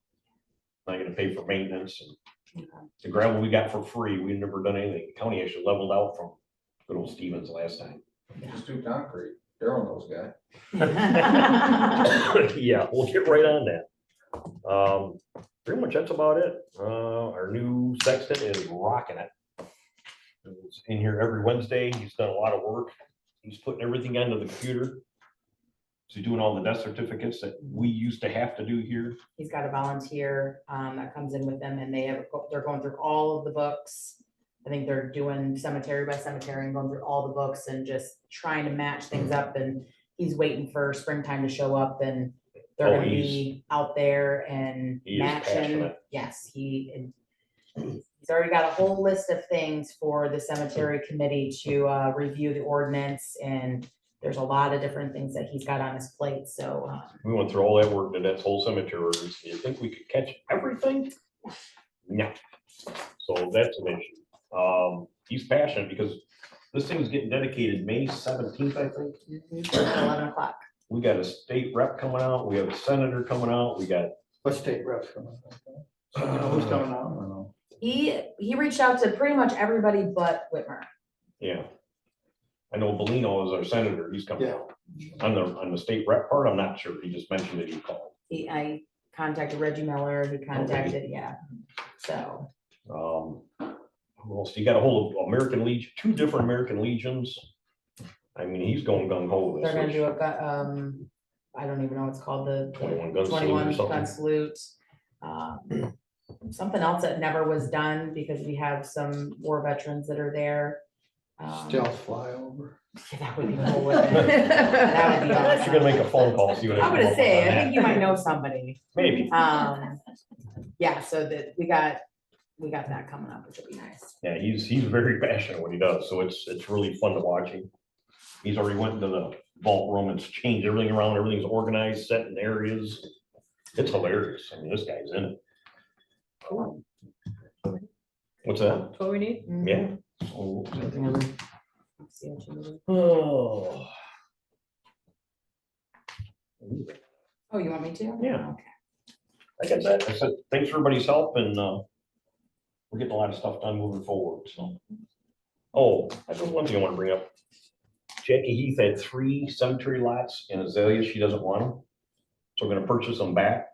Speaker 1: I'm gonna pay for maintenance and The gravel we got for free, we've never done anything. The county actually leveled out from good old Stevens last time.
Speaker 7: Just do concrete. Daryl knows guy.
Speaker 1: Yeah, we'll get right on that. Pretty much that's about it. Our new sexton is rocking it. He's in here every Wednesday. He's done a lot of work. He's putting everything onto the computer. So doing all the death certificates that we used to have to do here.
Speaker 3: He's got a volunteer that comes in with them, and they're going through all of the books. I think they're doing cemetery by cemetery and going through all the books and just trying to match things up. And he's waiting for springtime to show up, and they're gonna be out there and
Speaker 1: He is
Speaker 3: matching.
Speaker 1: passionate.
Speaker 3: Yes, he's already got a whole list of things for the cemetery committee to review the ordinance, and there's a lot of different things that he's got on his plate, so.
Speaker 1: We went through all that work to that whole cemetery. You think we could catch everything? No. So that's an issue. He's passionate because this thing's getting dedicated May 17th, I think.
Speaker 3: 11 o'clock.
Speaker 1: We got a state rep coming out. We have a senator coming out. We got.
Speaker 6: What state reps coming? So you know who's coming out or no?
Speaker 3: He reached out to pretty much everybody but Whitmer.
Speaker 1: Yeah. I know Bellino is our senator. He's coming
Speaker 6: Yeah.
Speaker 1: out. On the state rep part, I'm not sure. He just mentioned that he called.
Speaker 3: I contacted Reggie Miller, he contacted, yeah, so.
Speaker 1: Well, so you got a whole American Legion, 2 different American Legions. I mean, he's going gung ho with this.
Speaker 3: They're gonna do I don't even know what's called, the
Speaker 1: 21 gun salute or
Speaker 3: 21
Speaker 1: something.
Speaker 3: gun salute. Something else that never was done because we have some war veterans that are there.
Speaker 6: Stealth flyover.
Speaker 3: Yeah, that would be cool, wouldn't it? That would be
Speaker 1: You're
Speaker 3: awesome.
Speaker 1: gonna make a phone call, see what.
Speaker 3: I'm gonna say, I think you might know somebody.
Speaker 1: Maybe.
Speaker 3: Yeah, so that we got that coming up, which will be nice.
Speaker 1: Yeah, he's very passionate what he does, so it's really fun to watch him. He's already went into the vault room and changed everything around, everything's organized, set in areas. It's hilarious. I mean, this guy's in it. What's that?
Speaker 4: That's what we need.
Speaker 1: Yeah. So,
Speaker 3: Let's see what you need.
Speaker 1: oh.
Speaker 3: Oh, you want me to?
Speaker 1: Yeah.
Speaker 3: Okay.
Speaker 1: Like I said, thanks for everybody's help, and we're getting a lot of stuff done moving forward, so. Oh, that's one thing I want to bring up. Jackie Heath had 3 cemetery lots in Azalea. She doesn't want them. So we're gonna purchase them back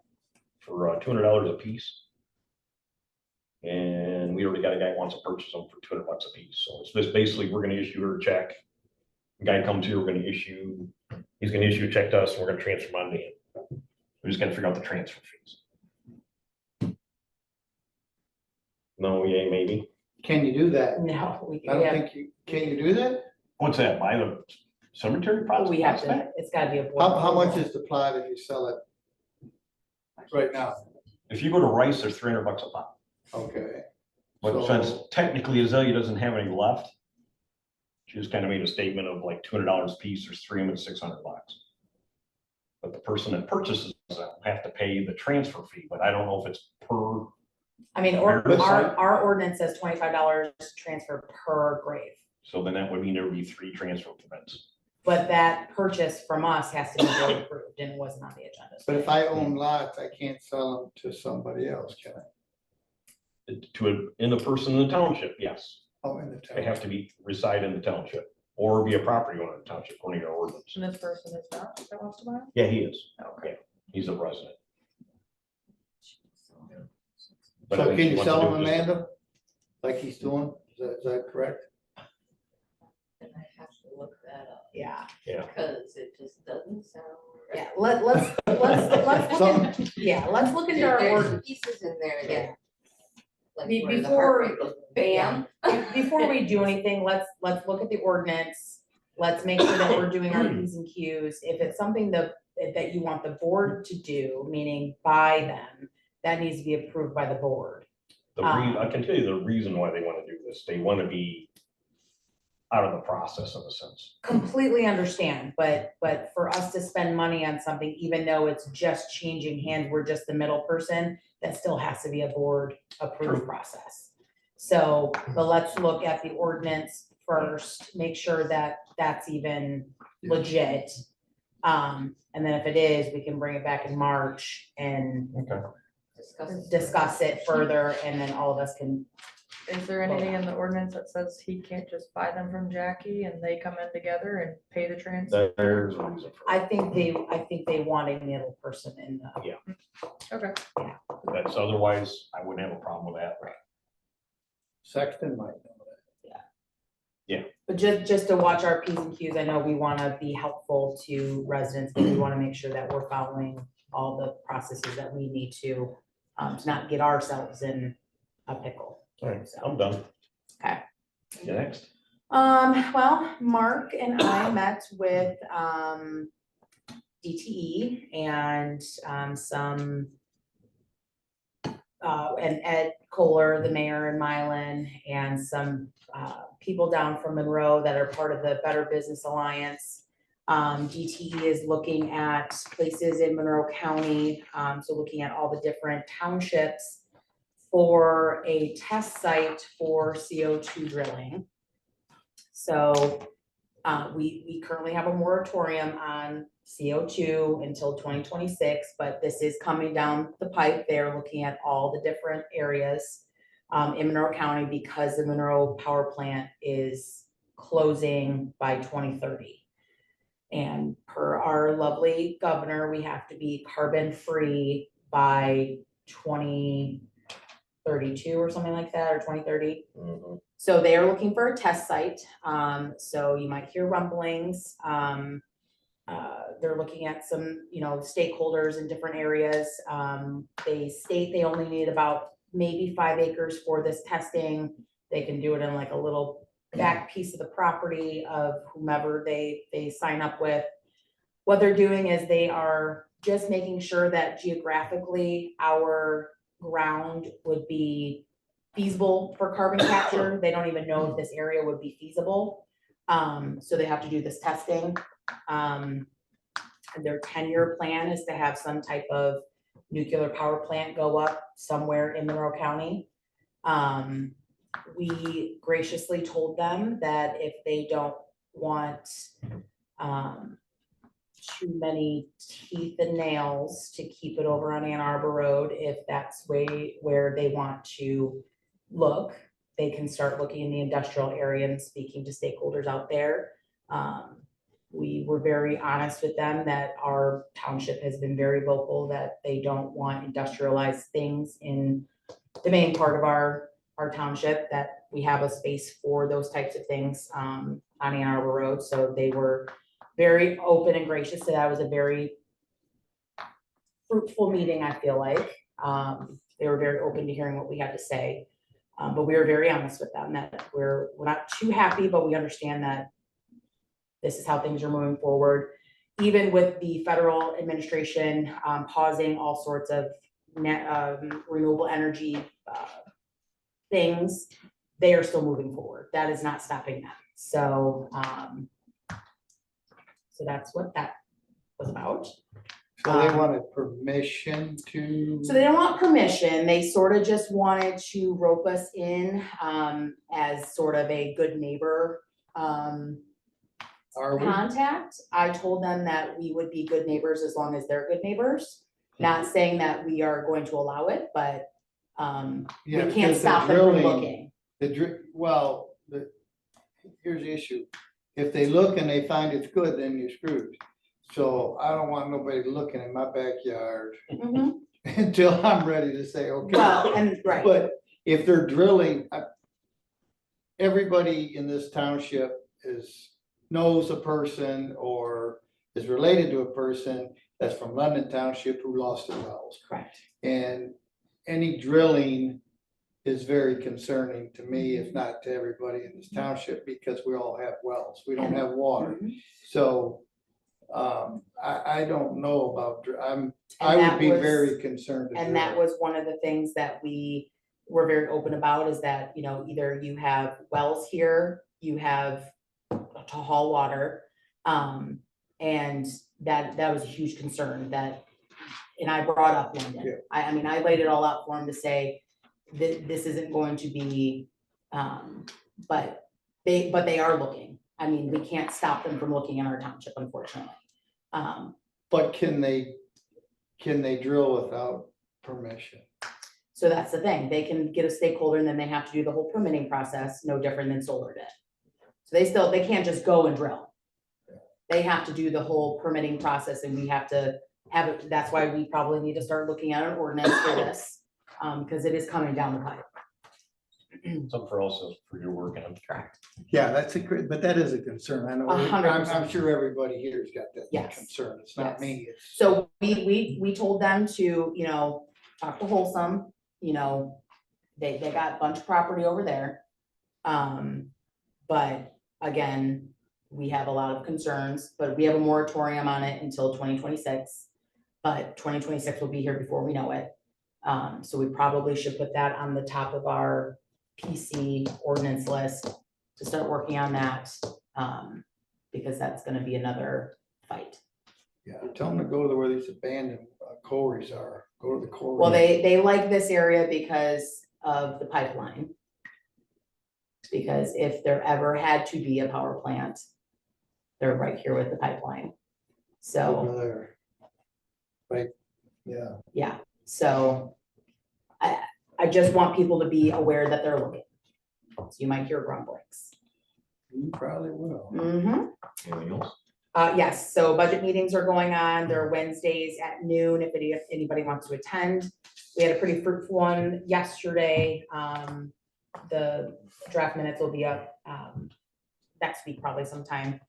Speaker 1: for $200 a piece. And we already got a guy who wants to purchase them for $200 a piece. So it's just basically, we're gonna issue her a check. The guy comes here, he's gonna issue a check to us, and we're gonna transfer money to him. We just gotta figure out the transfer fees. No, yeah, maybe.
Speaker 6: Can you do that?
Speaker 3: No,
Speaker 6: I don't think can you do that?
Speaker 1: What's that, buy the cemetery plots?
Speaker 3: we have to, it's gotta be a. board
Speaker 6: How much
Speaker 3: approval.
Speaker 6: is the plot if you sell it right now?
Speaker 1: If you go to Rice, there's $300 a pop.
Speaker 6: Okay.
Speaker 1: But
Speaker 6: So-
Speaker 1: since technically Azalea doesn't have any left, she just kind of made a statement of like $200 a piece, there's 3 of them at $600. But the person that purchases them have to pay the transfer fee, but I don't know if it's per.
Speaker 3: I mean, our ordinance says $25 transfer per grave,
Speaker 1: So then that would mean there would be 3 transfer permits.
Speaker 3: but that purchase from us has to be board approved and it wasn't on the agenda.
Speaker 6: But if I own lots, I can't sell them to somebody else, can I?
Speaker 1: In the person in the township, yes,
Speaker 6: Oh, in the
Speaker 1: they have
Speaker 6: town.
Speaker 1: to reside in the township or be a property owner in the township according to our ordinance.
Speaker 4: And this person is not, that wants to buy it?
Speaker 1: Yeah, he is.
Speaker 4: Okay.
Speaker 1: He's a resident. But I
Speaker 6: So
Speaker 1: think
Speaker 6: can
Speaker 1: he
Speaker 6: you
Speaker 1: wants to
Speaker 6: sell
Speaker 1: do
Speaker 6: them,
Speaker 1: just-
Speaker 6: Amanda? Like he's doing? Is that correct?
Speaker 8: I have to look that up
Speaker 3: Yeah,
Speaker 8: because it just doesn't sound. right.
Speaker 3: yeah, let's look in, yeah, let's look into our
Speaker 8: There's
Speaker 3: ordinance.
Speaker 8: pieces in there that. Like
Speaker 3: Be-
Speaker 8: where the
Speaker 3: before-
Speaker 8: heart rate goes bam.
Speaker 3: Before we do anything, let's look at the ordinance. Let's make sure that we're doing our P's and Q's. If it's something that you want the board to do, meaning buy them, that needs to be approved by the board.
Speaker 1: I can tell you the reason why they want to do this. They want to be out of the process in a sense.
Speaker 3: Completely understand, but for us to spend money on something, even though it's just changing hands, we're just the middle person, that still has to be a board approved process. So, but let's look at the ordinance first, make sure that that's even legit. And then if it is, we can bring it back in March and
Speaker 1: Okay.
Speaker 3: discuss it further, and then all of us can,
Speaker 4: Is there anything in the ordinance that says he can't just buy them from Jackie and they come in together and pay the transfer?
Speaker 1: There's a reason for
Speaker 3: I
Speaker 1: it.
Speaker 3: think they want a middle person in the.
Speaker 4: Okay.
Speaker 1: That's otherwise, I wouldn't have a problem with that.
Speaker 6: Sexton might know
Speaker 3: But just to watch our Ps and Qs, I know we want to be helpful to residents, but we want to make sure that we're following all the processes that we need to not get ourselves in a pickle.
Speaker 1: All right, I'm done.
Speaker 3: Okay.
Speaker 1: You next.
Speaker 3: Well, Mark and I met with DTE and and Ed Kohler, the mayor in Milan, and some people down from Monroe that are part of the Better Business Alliance. DTE is looking at places in Monroe County, so looking at all the different townships for a test site for CO2 drilling. So we currently have a moratorium on CO2 until 2026, but this is coming down the pipe. They're looking at all the different areas in Monroe County because the Monroe power plant is closing by 2030. And per our lovely governor, we have to be carbon free by 2032 or something like that, or 2030.
Speaker 1: Mhm.
Speaker 3: So they are looking for a test site. So you might hear rumblings. They're looking at some, stakeholders in different areas. They state they only need about maybe 5 acres for this testing. They can do it in like a little back piece of the property of whomever they sign up with. What they're doing is they are just making sure that geographically our ground would be feasible for carbon capture. They don't even know if this area would be feasible. So they have to do this testing. And their 10-year plan is to have some type of nuclear power plant go up somewhere in Monroe County. We graciously told them that if they don't want too many teeth and nails, to keep it over on Ann Arbor Road, if that's where they want to look, they can start looking in the industrial area and speaking to stakeholders out there. We were very honest with them that our township has been very vocal that they don't want industrialized things in the main part of our township, that we have a space for those types of things on Ann Arbor Road. So they were very open and gracious. So that was a very fruitful meeting, I feel like. They were very open to hearing what we had to say. But we were very honest with them that we're not too happy, but we understand that this is how things are moving forward. Even with the federal administration pausing all sorts of renewable energy things, they are still moving forward. That is not stopping them. So, so that's what that was about.
Speaker 6: So they wanted permission to.
Speaker 3: So they don't want permission. They sort of just wanted to rope us in as sort of a good neighbor
Speaker 6: Are we?
Speaker 3: contact. I told them that we would be good neighbors as long as they're good neighbors. Not saying that we are going to allow it, but we
Speaker 6: Yeah,
Speaker 3: can't
Speaker 6: because the
Speaker 3: stop them from
Speaker 6: drilling-
Speaker 3: looking.
Speaker 6: Here's the issue. If they look and they find it's good, then you're screwed. So I don't want nobody looking in my backyard
Speaker 3: Mhm.
Speaker 6: until I'm ready to say, okay.
Speaker 3: Well, and right.
Speaker 6: But if they're drilling, everybody in this township knows a person or is related to a person that's from London Township who lost their wells.
Speaker 3: Correct.
Speaker 6: And any drilling is very concerning to me, if not to everybody in this township, because we all have wells. We don't have water.
Speaker 3: Mhm.
Speaker 6: So I don't know about, I
Speaker 3: And
Speaker 6: would
Speaker 3: that
Speaker 6: be
Speaker 3: was-
Speaker 6: very concerned. to
Speaker 3: And that
Speaker 6: drill.
Speaker 3: was one of the things that we were very open about, is that, either you have wells here, you have to haul water. And that was a huge concern and I brought up London.
Speaker 6: Yeah.
Speaker 3: I mean, I laid it all out for him to say that this isn't going to be, but they are looking. I mean, we can't stop them from looking in our township, unfortunately.
Speaker 6: But can they drill without permission.
Speaker 3: So that's the thing, they can get a stakeholder and then they have to do the whole permitting process, no different than solar did. So they can't just go and drill. They have to do the whole permitting process and we have to have it, that's why we probably need to start looking at an ordinance for this. Because it is coming down the pipe.
Speaker 1: Something for also for your work on.
Speaker 3: Correct.
Speaker 6: Yeah, that's but that is a concern. I know,
Speaker 3: 100%.
Speaker 6: I'm sure everybody here's got that
Speaker 3: Yes.
Speaker 6: concern. It's not
Speaker 3: Yes.
Speaker 6: me. It's.
Speaker 3: So we told them to, talk to Wholesome, they got a bunch of property over there. But again, we have a lot of concerns, but we have a moratorium on it until 2026. But 2026 will be here before we know it. So we probably should put that on the top of our PC ordinance list to start working on that. Because that's gonna be another fight.
Speaker 6: Yeah, tell them to go to where these abandoned quarries are. Go to the quarry.
Speaker 3: Well, they like this area because of the pipeline. Because if there ever had to be a power plant, they're right here with the pipeline. So,
Speaker 6: Over there. Right, yeah.
Speaker 3: yeah, so I just want people to be aware that they're looking. So you might hear grumblings.
Speaker 6: You probably will.
Speaker 1: Anything else?
Speaker 3: Yes, so budget meetings are going on. They're Wednesdays at noon if anybody wants to attend. We had a pretty fruitful one yesterday. The draft minutes will be up next week, probably sometime.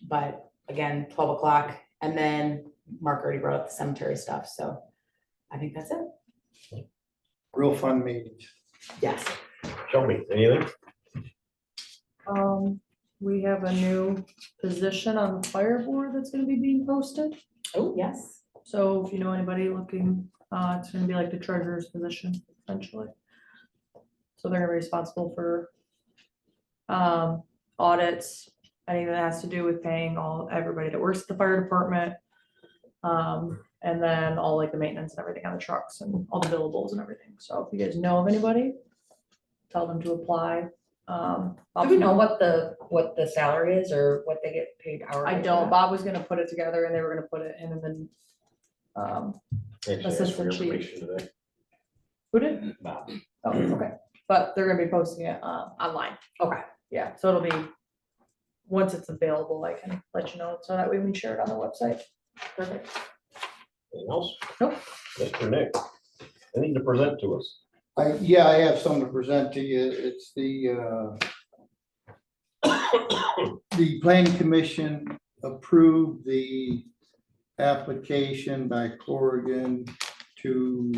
Speaker 3: But again, 12 o'clock. And then Mark already brought up the cemetery stuff. So I think that's it.
Speaker 6: Real fun meetings.
Speaker 3: Yes.
Speaker 1: Show me, anything?
Speaker 4: We have a new position on the fire board that's gonna be being posted.
Speaker 3: Oh, yes.
Speaker 4: So if you know anybody looking, it's gonna be like the treasurer's position essentially. So they're gonna be responsible for audits, anything that has to do with paying everybody that works at the fire department. And then all like the maintenance and everything on the trucks and all the billables and everything. So if you guys know of anybody, tell them to apply.
Speaker 8: Do we know what the salary is or what they get paid hourly?
Speaker 4: I don't, Bob was gonna put it together and they were gonna put it in and then,
Speaker 1: Actually, ask for
Speaker 4: Assistant chief.
Speaker 1: information today.
Speaker 4: put it,
Speaker 1: Bob.
Speaker 4: oh, okay, but they're gonna be posting it, online.
Speaker 3: Okay.
Speaker 4: Yeah, so it'll be, once it's available, I can let you know, so that way we can share it on the website.
Speaker 3: Perfect.
Speaker 1: Anything else?
Speaker 4: Nope.
Speaker 1: Mr. Nick, anything to present to us?
Speaker 6: Yeah, I have something to present to you. It's the planning commission approved the application by Corrigan to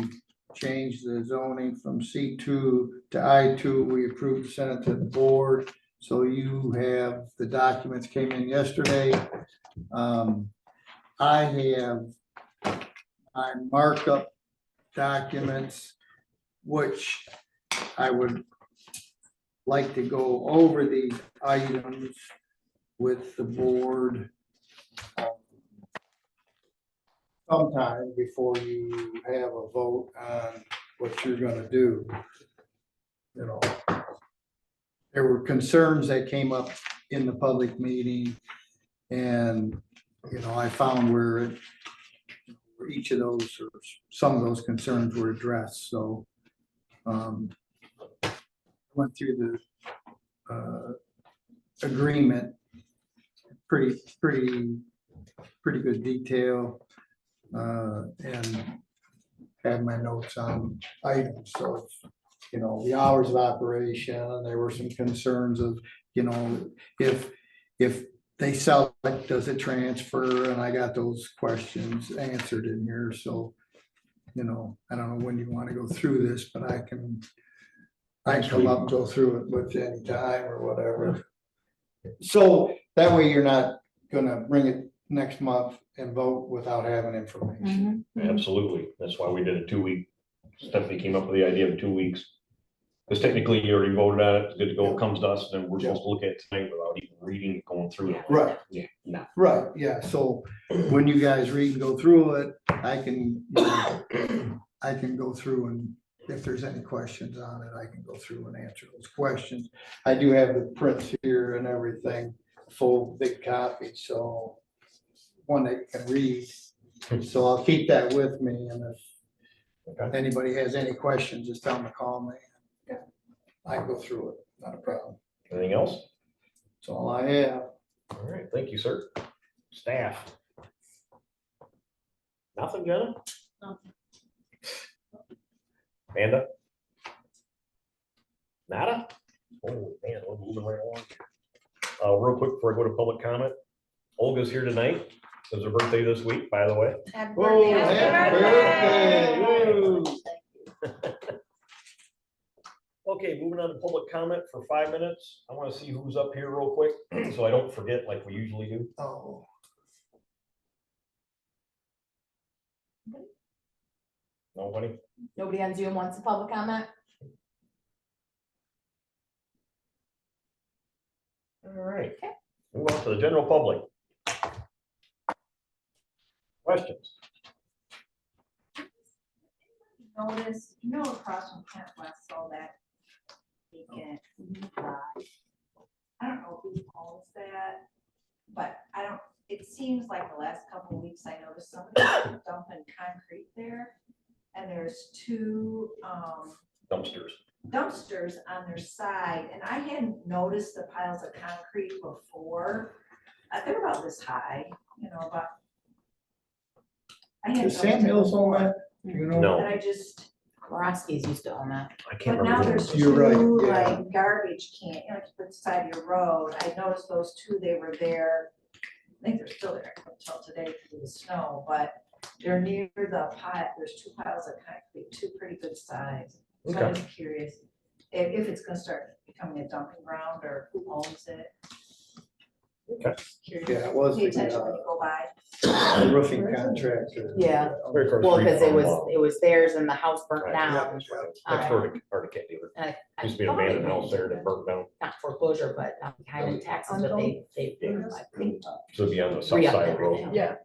Speaker 6: change the zoning from C2 to I2. We approved, sent it to the board. So you have, the documents came in yesterday. I have my markup documents, which I would like to go over these items with the board sometime before you have a vote on what you're gonna do. You know, there were concerns that came up in the public meeting, and, I found where each of those, or some of those concerns were addressed, so went through the agreement, pretty good detail, and had my notes on items, so, the hours of operation, and there were some concerns of, if they sell it, does it transfer? And I got those questions answered in here, so, I don't know when you want to go through this, but I can come up and go through it with you anytime or whatever. So that way you're not gonna bring it next month and vote without having information.
Speaker 1: Absolutely. That's why we did a 2-week. Stephanie came up with the idea of 2 weeks. Because technically you already voted on it, it's good to go, it comes to us, then we're supposed to look at it tonight without even reading, it, going through it.
Speaker 6: Right.
Speaker 1: Yeah, no.
Speaker 6: Right, yeah, so when you guys read and go through it, I can go through, and if there's any questions on it, I can go through and answer those questions. I do have the prints here and everything, full big copy, so one that you can read. So I'll keep that with me, and
Speaker 1: Okay.
Speaker 6: If anybody has any questions, just tell them to call me. I can go through it, not a problem.
Speaker 1: Anything else?
Speaker 6: That's all I have.
Speaker 1: All right, thank you, sir. Staff. Nothing, Jenna?
Speaker 8: Nothing.
Speaker 1: Amanda? Nada? Oh, man, we're moving right along. Real quick before I go to public comment, Olga's here tonight. It was her birthday this week, by the way.
Speaker 8: Happy
Speaker 6: Whoa,
Speaker 8: birthday.
Speaker 6: happy birthday. Woo.
Speaker 1: Okay, moving on to public comment for 5 minutes. I want to see who's up here real quick, so I don't forget like we usually do.
Speaker 6: Oh,
Speaker 1: Nobody?
Speaker 3: Nobody on Zoom wants a public comment?
Speaker 1: All right.
Speaker 3: Okay.
Speaker 1: Move on to the general public. Questions?
Speaker 9: Notice, across from Kent West, all that vacant lot. I don't know who owns that, but it seems like the last couple of weeks I noticed somebody dumping concrete there. And there's two
Speaker 1: Dumpsters.
Speaker 9: dumpsters on their side, and I hadn't noticed the piles of concrete before. They're about this high, but. I hadn't
Speaker 6: does Sam
Speaker 9: noticed it
Speaker 6: Mills own
Speaker 9: before.
Speaker 6: that? Do you know?
Speaker 1: No.
Speaker 9: And I just,
Speaker 3: Morosky's used to own that.
Speaker 1: I can't
Speaker 9: but now
Speaker 1: remember.
Speaker 9: there's
Speaker 6: You're right,
Speaker 9: two
Speaker 6: yeah.
Speaker 9: like garbage can, to put beside your road. I noticed those two, they were there. I think they're still there until today because of the snow, but they're near the pile. There's two piles of concrete, two pretty good size. So I'm just curious if it's gonna start becoming a dumping ground or who owns it.
Speaker 1: Okay.
Speaker 9: Curious.
Speaker 6: Yeah, it was
Speaker 9: Pay
Speaker 6: the
Speaker 9: attention when you go by.
Speaker 6: roofing contractor.
Speaker 3: Yeah.
Speaker 1: Very across
Speaker 3: Well,
Speaker 1: the
Speaker 3: because
Speaker 1: street
Speaker 3: it
Speaker 1: from,
Speaker 3: was theirs and the house burnt
Speaker 1: Right.
Speaker 3: down.
Speaker 1: Next door to Arctic dealer.
Speaker 3: And I
Speaker 1: Used to be an
Speaker 3: thought it
Speaker 1: abandoned
Speaker 3: had
Speaker 1: house there that burnt down.
Speaker 3: Not foreclosure, but behind the taxes, but they, I think.
Speaker 1: So it'd be on the south
Speaker 3: re-upped
Speaker 1: side of the road.
Speaker 3: everything.
Speaker 4: Yeah.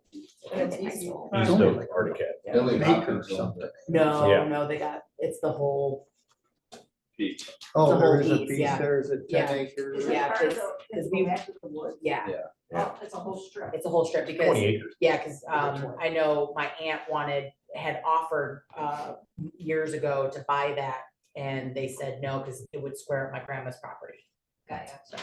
Speaker 3: And it's easy.
Speaker 1: East of Arctic.
Speaker 7: Billy
Speaker 6: An acre or
Speaker 7: Hopkins owns
Speaker 6: something.
Speaker 7: it.
Speaker 3: No,
Speaker 1: Yeah.
Speaker 3: no, it's the whole,
Speaker 6: Oh,
Speaker 3: The
Speaker 6: there
Speaker 3: whole
Speaker 6: is a
Speaker 3: piece,
Speaker 6: piece
Speaker 3: yeah.
Speaker 6: there, is it
Speaker 3: Yeah.
Speaker 6: 10 acres?
Speaker 9: Is it
Speaker 3: Yeah,
Speaker 9: part of
Speaker 3: 'cause
Speaker 9: the
Speaker 3: we-
Speaker 9: back of the wood?
Speaker 3: yeah,
Speaker 1: Yeah.
Speaker 9: Oh, it's a whole strip.
Speaker 3: it's a whole strip because.
Speaker 1: 20 acres.
Speaker 3: Yeah, because I know my aunt had offered years ago to buy that, and they said no, because it would square up my grandma's property.
Speaker 9: Got ya. So.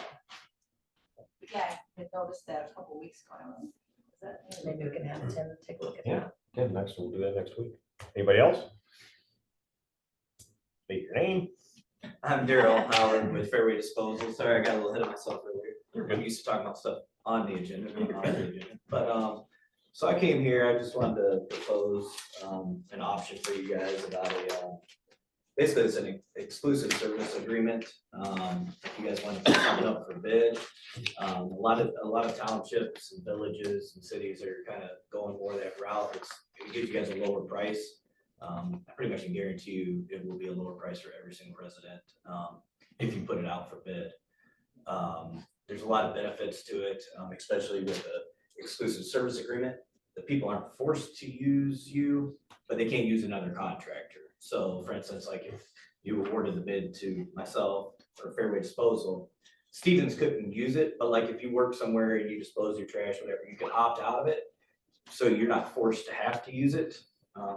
Speaker 9: Yeah, I noticed that a couple weeks ago. I went, is that?
Speaker 3: Maybe we can have Tim take a look at
Speaker 1: Yeah.
Speaker 3: that.
Speaker 1: Yeah, next, we'll do that next week. Anybody else? State your name.
Speaker 10: I'm Daryl Howard with Fairway Disposal. Sorry, I got a little ahead of myself earlier.
Speaker 1: You're
Speaker 10: I'm
Speaker 1: good.
Speaker 10: used to talking about stuff on the agenda, not off the agenda. But, so I came here, I just wanted to propose, an option for you guys about basically it's an exclusive service agreement. If you guys want to put something up for bid. A lot of townships and villages and cities are kind of going more that route. It gives you guys a lower price. I pretty much can guarantee you it will be a lower price for every single resident, if you put it out for bid. There's a lot of benefits to it, especially with the exclusive service agreement. The people aren't forced to use you, but they can't use another contractor. So for instance, like if you awarded the bid to myself or Fairway Disposal, Stevens couldn't use it, but like if you work somewhere and you dispose your trash, whatever, you can opt out of it. So you're not forced to have to use it.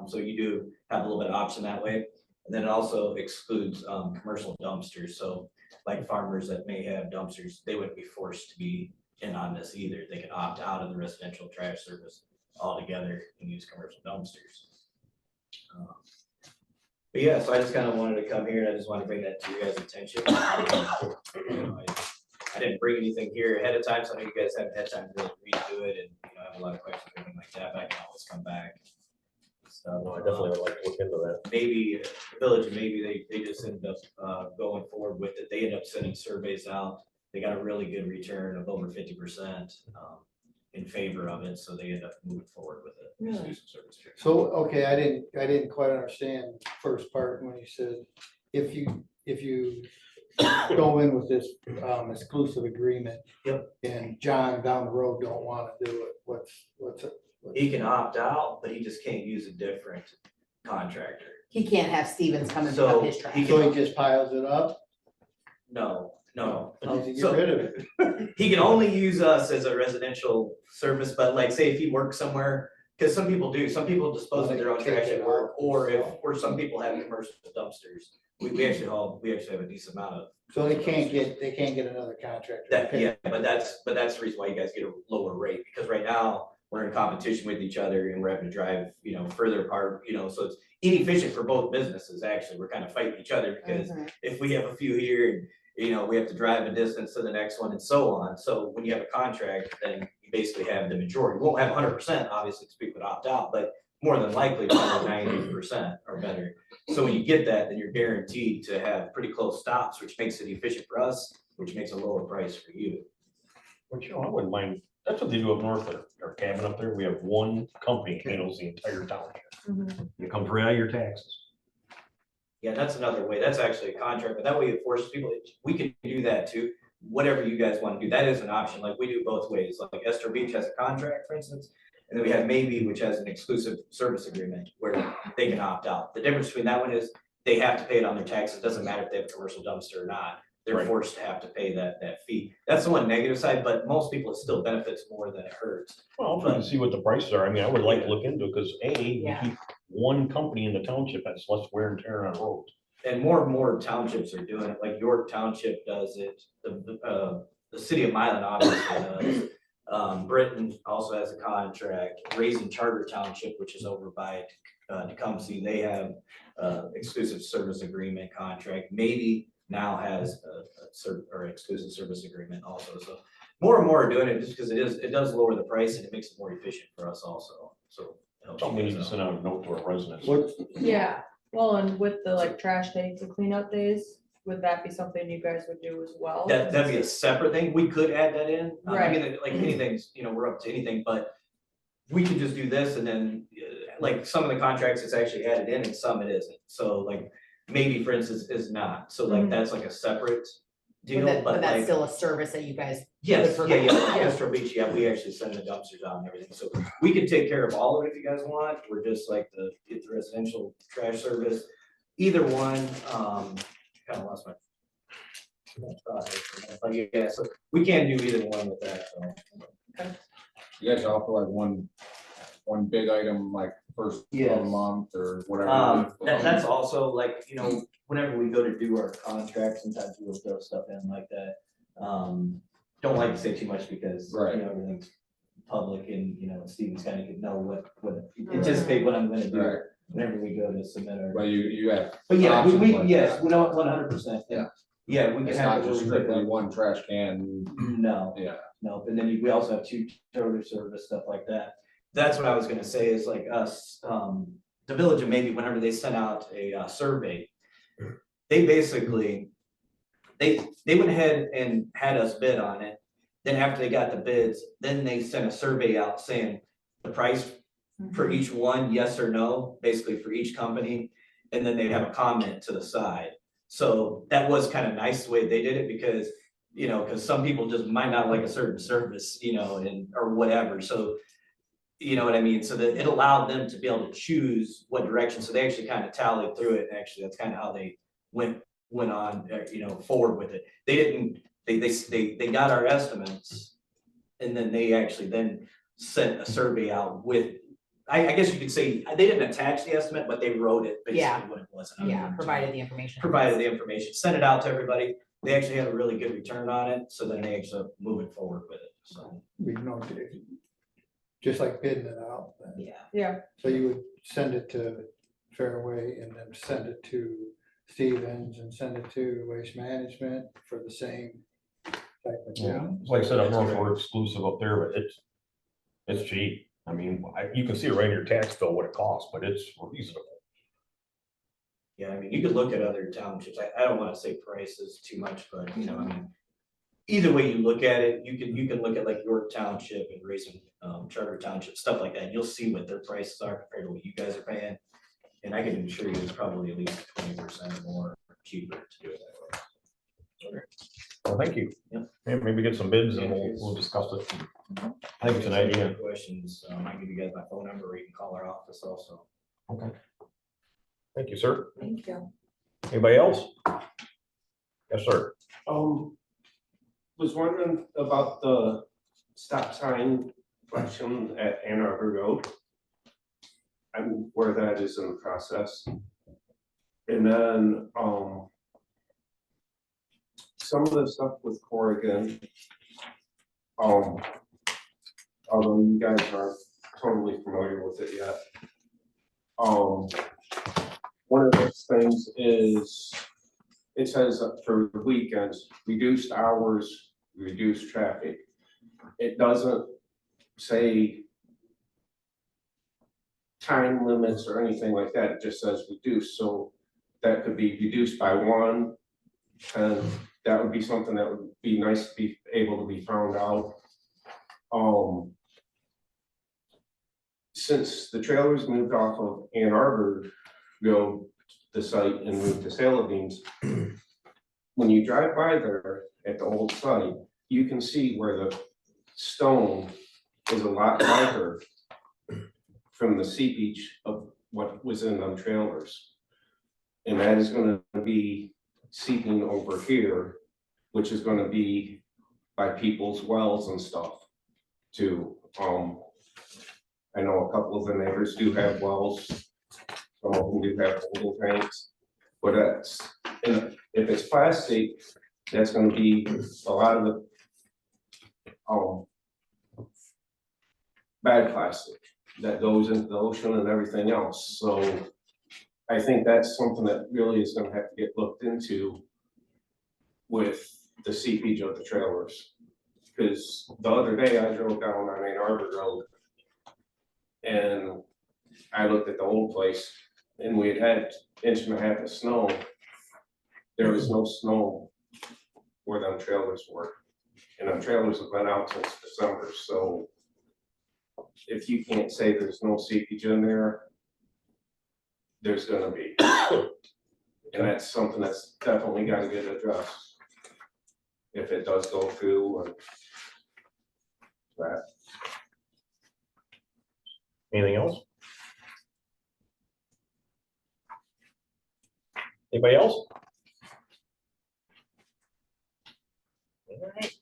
Speaker 10: So you do have a little bit of option that way. And then it also excludes commercial dumpsters. So like farmers that may have dumpsters, they wouldn't be forced to be in on this either. They can opt out of the residential trash service altogether and use commercial dumpsters. But yeah, so I just kind of wanted to come here and I just want to bring that to your guys' attention. I didn't bring anything here ahead of time, so I know you guys haven't had time to really read through it and, have a lot of questions or anything like that, but I can always come back. So
Speaker 1: No, I definitely would like to look into that.
Speaker 10: maybe the village, maybe they just ended up going forward with it. They ended up sending surveys out. They got a really good return of over 50% in favor of it, so they ended up moving forward with it.
Speaker 3: Really?
Speaker 10: Exclusive service agreement.
Speaker 6: So, okay, I didn't quite understand the first part when you said, if you go in with this exclusive agreement.
Speaker 10: Yep.
Speaker 6: And John down the road don't want to do it, what's it?
Speaker 10: He can opt out, but he just can't use a different contractor.
Speaker 3: He can't have Stevens come and pick up
Speaker 10: So
Speaker 3: his trash.
Speaker 6: So he just piles it up?
Speaker 10: No.
Speaker 6: He needs to
Speaker 10: So-
Speaker 6: get rid of it.
Speaker 10: He can only use us as a residential service, but like say if he works somewhere Cause some people do, some people dispose of their own
Speaker 6: Take
Speaker 10: trash
Speaker 6: it
Speaker 10: at work,
Speaker 6: out.
Speaker 10: or some people have commercial dumpsters. We actually have a decent amount of.
Speaker 6: So they can't get another contractor. to
Speaker 10: That,
Speaker 6: pick
Speaker 10: yeah, but that's the reason why you guys get a lower rate, because right now, we're in competition with each other and we're having to drive, further apart, so it's inefficient for both businesses, actually, we're kind of fighting each other, because if we have a few here and, we have to drive a distance to the next one and so on, so when you have a contract, then you basically have the majority, we won't have 100%, obviously, because people would opt out, but more than likely, probably 90% or better. So when you get that, then you're guaranteed to have pretty close stops, which makes it efficient for us, which makes a lower price for you.
Speaker 1: Which, I wouldn't mind, that's what they do up north at our cabin up there. We have one company handles the entire township. It comes right out of your taxes.
Speaker 10: Yeah, that's another way. That's actually a contract, but that way it forces people, we can do that too. Whatever you guys want to do, that is an option. Like we do both ways. Like Esther Beach has a contract, for instance. And then we have Maybe, which has an exclusive service agreement where they can opt out. The difference between that one is they have to pay it on their taxes. It doesn't matter if they have a commercial dumpster or not. They're
Speaker 1: Right.
Speaker 10: forced to have to pay that fee. That's the one negative side, but most people it still benefits more than it hurts.
Speaker 1: Well, I'm trying to see what the prices are. I mean, I would like to look into it because we
Speaker 3: Yeah.
Speaker 1: keep one company in the township that's less wear and tear on roads.
Speaker 10: And more townships are doing it, like York Township does it, the city of Milan obviously does. Britain also has a contract, Raising Charter Township, which is over by Tecumseh, they have exclusive service agreement contract. Maybe now has or exclusive service agreement also, so more and more are doing it just because it does lower the price and it makes it more efficient for us also, so. it helps you
Speaker 1: Something we
Speaker 10: guys
Speaker 1: need to
Speaker 10: out.
Speaker 1: send out a note to our residents.
Speaker 4: Yeah, well, and with the like trash days, the cleanup days, would that be something you guys would do as well?
Speaker 10: That'd be a separate thing. We could add that in. I
Speaker 4: Right.
Speaker 10: mean, like anything's, we're up to anything, but we could just do this and then, like, some of the contracts it's actually added in and some it isn't. So like, Maybe for instance is not. So like,
Speaker 4: Mhm.
Speaker 10: that's like a separate deal,
Speaker 3: But
Speaker 10: but
Speaker 3: that's
Speaker 10: like.
Speaker 3: still a service that you guys.
Speaker 10: Yes,
Speaker 3: would
Speaker 10: yeah,
Speaker 3: provide.
Speaker 10: Castro Beach, yeah, we actually send the dumpsters out and everything, so we can take care of all of it if you guys want, we're just like get the residential trash service. Either one, kind of lost my. But yeah, so we can do either one with that, so.
Speaker 7: You guys offer like one big item, like first of the
Speaker 10: Yes.
Speaker 7: month or whatever.
Speaker 10: That's also like, whenever we go to do our contracts, sometimes we'll throw stuff in like that. Don't like to say too much because,
Speaker 7: Right.
Speaker 10: Everything's public and, Steven's kind of know what anticipate what I'm gonna do
Speaker 7: Right.
Speaker 10: whenever we go to submit our.
Speaker 7: But you have.
Speaker 10: But yeah,
Speaker 7: options like
Speaker 10: yes,
Speaker 7: that.
Speaker 10: we don't 100%.
Speaker 7: Yeah.
Speaker 10: Yeah, we can
Speaker 7: It's
Speaker 10: have.
Speaker 7: not
Speaker 10: it
Speaker 7: just
Speaker 10: where we pick
Speaker 7: strictly
Speaker 10: up-
Speaker 7: one trash can.
Speaker 10: No.
Speaker 7: Yeah.
Speaker 10: No, and then we also have 2 toter service, stuff like that. That's what I was gonna say is like us, the Village of Maybe, whenever they sent out a survey, they basically, they went ahead and had us bid on it. Then after they got the bids, then they sent a survey out saying the price for each one, yes or no, basically for each company. And then they'd have a comment to the side. So that was kind of nice the way they did it because, because some people just might not like a certain service, or whatever, so. You know what I mean? So that it allowed them to be able to choose what direction, so they actually kind of tallied through it, and actually, that's kind of how they went on, forward with it. They didn't, they got our estimates, and then they actually then sent a survey out with, I guess you could say, they didn't attach the estimate, but they wrote it
Speaker 3: Yeah.
Speaker 10: basically what it was.
Speaker 3: Yeah, provided the information.
Speaker 10: Provided the information, sent it out to everybody, they actually had a really good return on it, so then they actually moving forward with it, so.
Speaker 6: We know, just like bidding it out. then.
Speaker 10: Yeah.
Speaker 4: Yeah,
Speaker 6: So you would send it to Fairway and then send it to Stevens and send it to Waste Management for the same type of.
Speaker 1: Yeah, it's like I said, up north, we're exclusive up there, but it's cheap. I mean, you can see it right in your tax bill what it costs, but it's reasonable.
Speaker 10: Yeah, I mean, you could look at other townships. I don't wanna say prices too much, but I mean. Either way you look at it, you can look at like York Township and Raising Charter Township, stuff like that. And you'll see what their prices are compared to what you guys are paying. And I can assure you it's probably at least 20% more cheaper to do it that way.
Speaker 1: Well, thank you.
Speaker 10: Yep.
Speaker 1: Yeah, maybe get some bids and we'll discuss it. I think it's an idea.
Speaker 10: Questions, I can give you guys my phone number, or you can call our office also.
Speaker 1: Okay. Thank you, sir.
Speaker 3: Thank you.
Speaker 1: Anybody else? Yes, sir.
Speaker 11: Was wondering about the stop sign question at Ann Arbor Road. I'm where that is in the process. And then, some of the stuff with Corrigan, although you guys aren't totally familiar with it yet. One of those things is, it says for the weekends, reduced hours, reduced traffic. It doesn't say time limits or anything like that, it just says reduce, so that could be reduced by 1, and that would be something that would be nice to be able to be found out. Since the trailers moved off of Ann Arbor Road, the site, and moved to Saladin's, when you drive by there at the old site, you can see where the stone is a lot lighter from the seepage of what was in them trailers. And that is gonna be seeping over here, which is gonna be by people's wells and stuff too. I know a couple of the neighbors do have wells, some of them do have holding tanks, but that's, and if it's plastic, that's gonna be a lot of the bad plastic that goes into the ocean and everything else. So I think that's something that really is gonna have to get looked into with the seepage of the trailers. Because the other day I drove down on Ann Arbor Road and I looked at the old place and we had 1.5 inches of snow. There was no snow where them trailers were. And them trailers have been out since December, so if you can't say there's no seepage in there, there's gonna be. And that's something that's definitely gotta get addressed. If it does go through and that.
Speaker 1: Anything else? Anybody else? All right.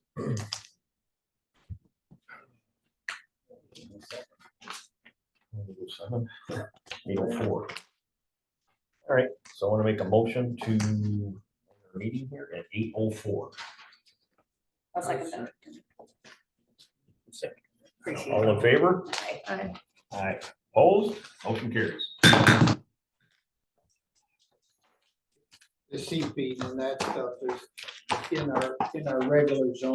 Speaker 1: 8:04. All right, so I want to make a motion to end our meeting here at 8:04.
Speaker 3: I'll second that. Appreciate
Speaker 1: All in favor?
Speaker 4: Aye.
Speaker 1: Aye. Opposed? Motion carries.
Speaker 6: The seepage and that stuff is in our regular zone.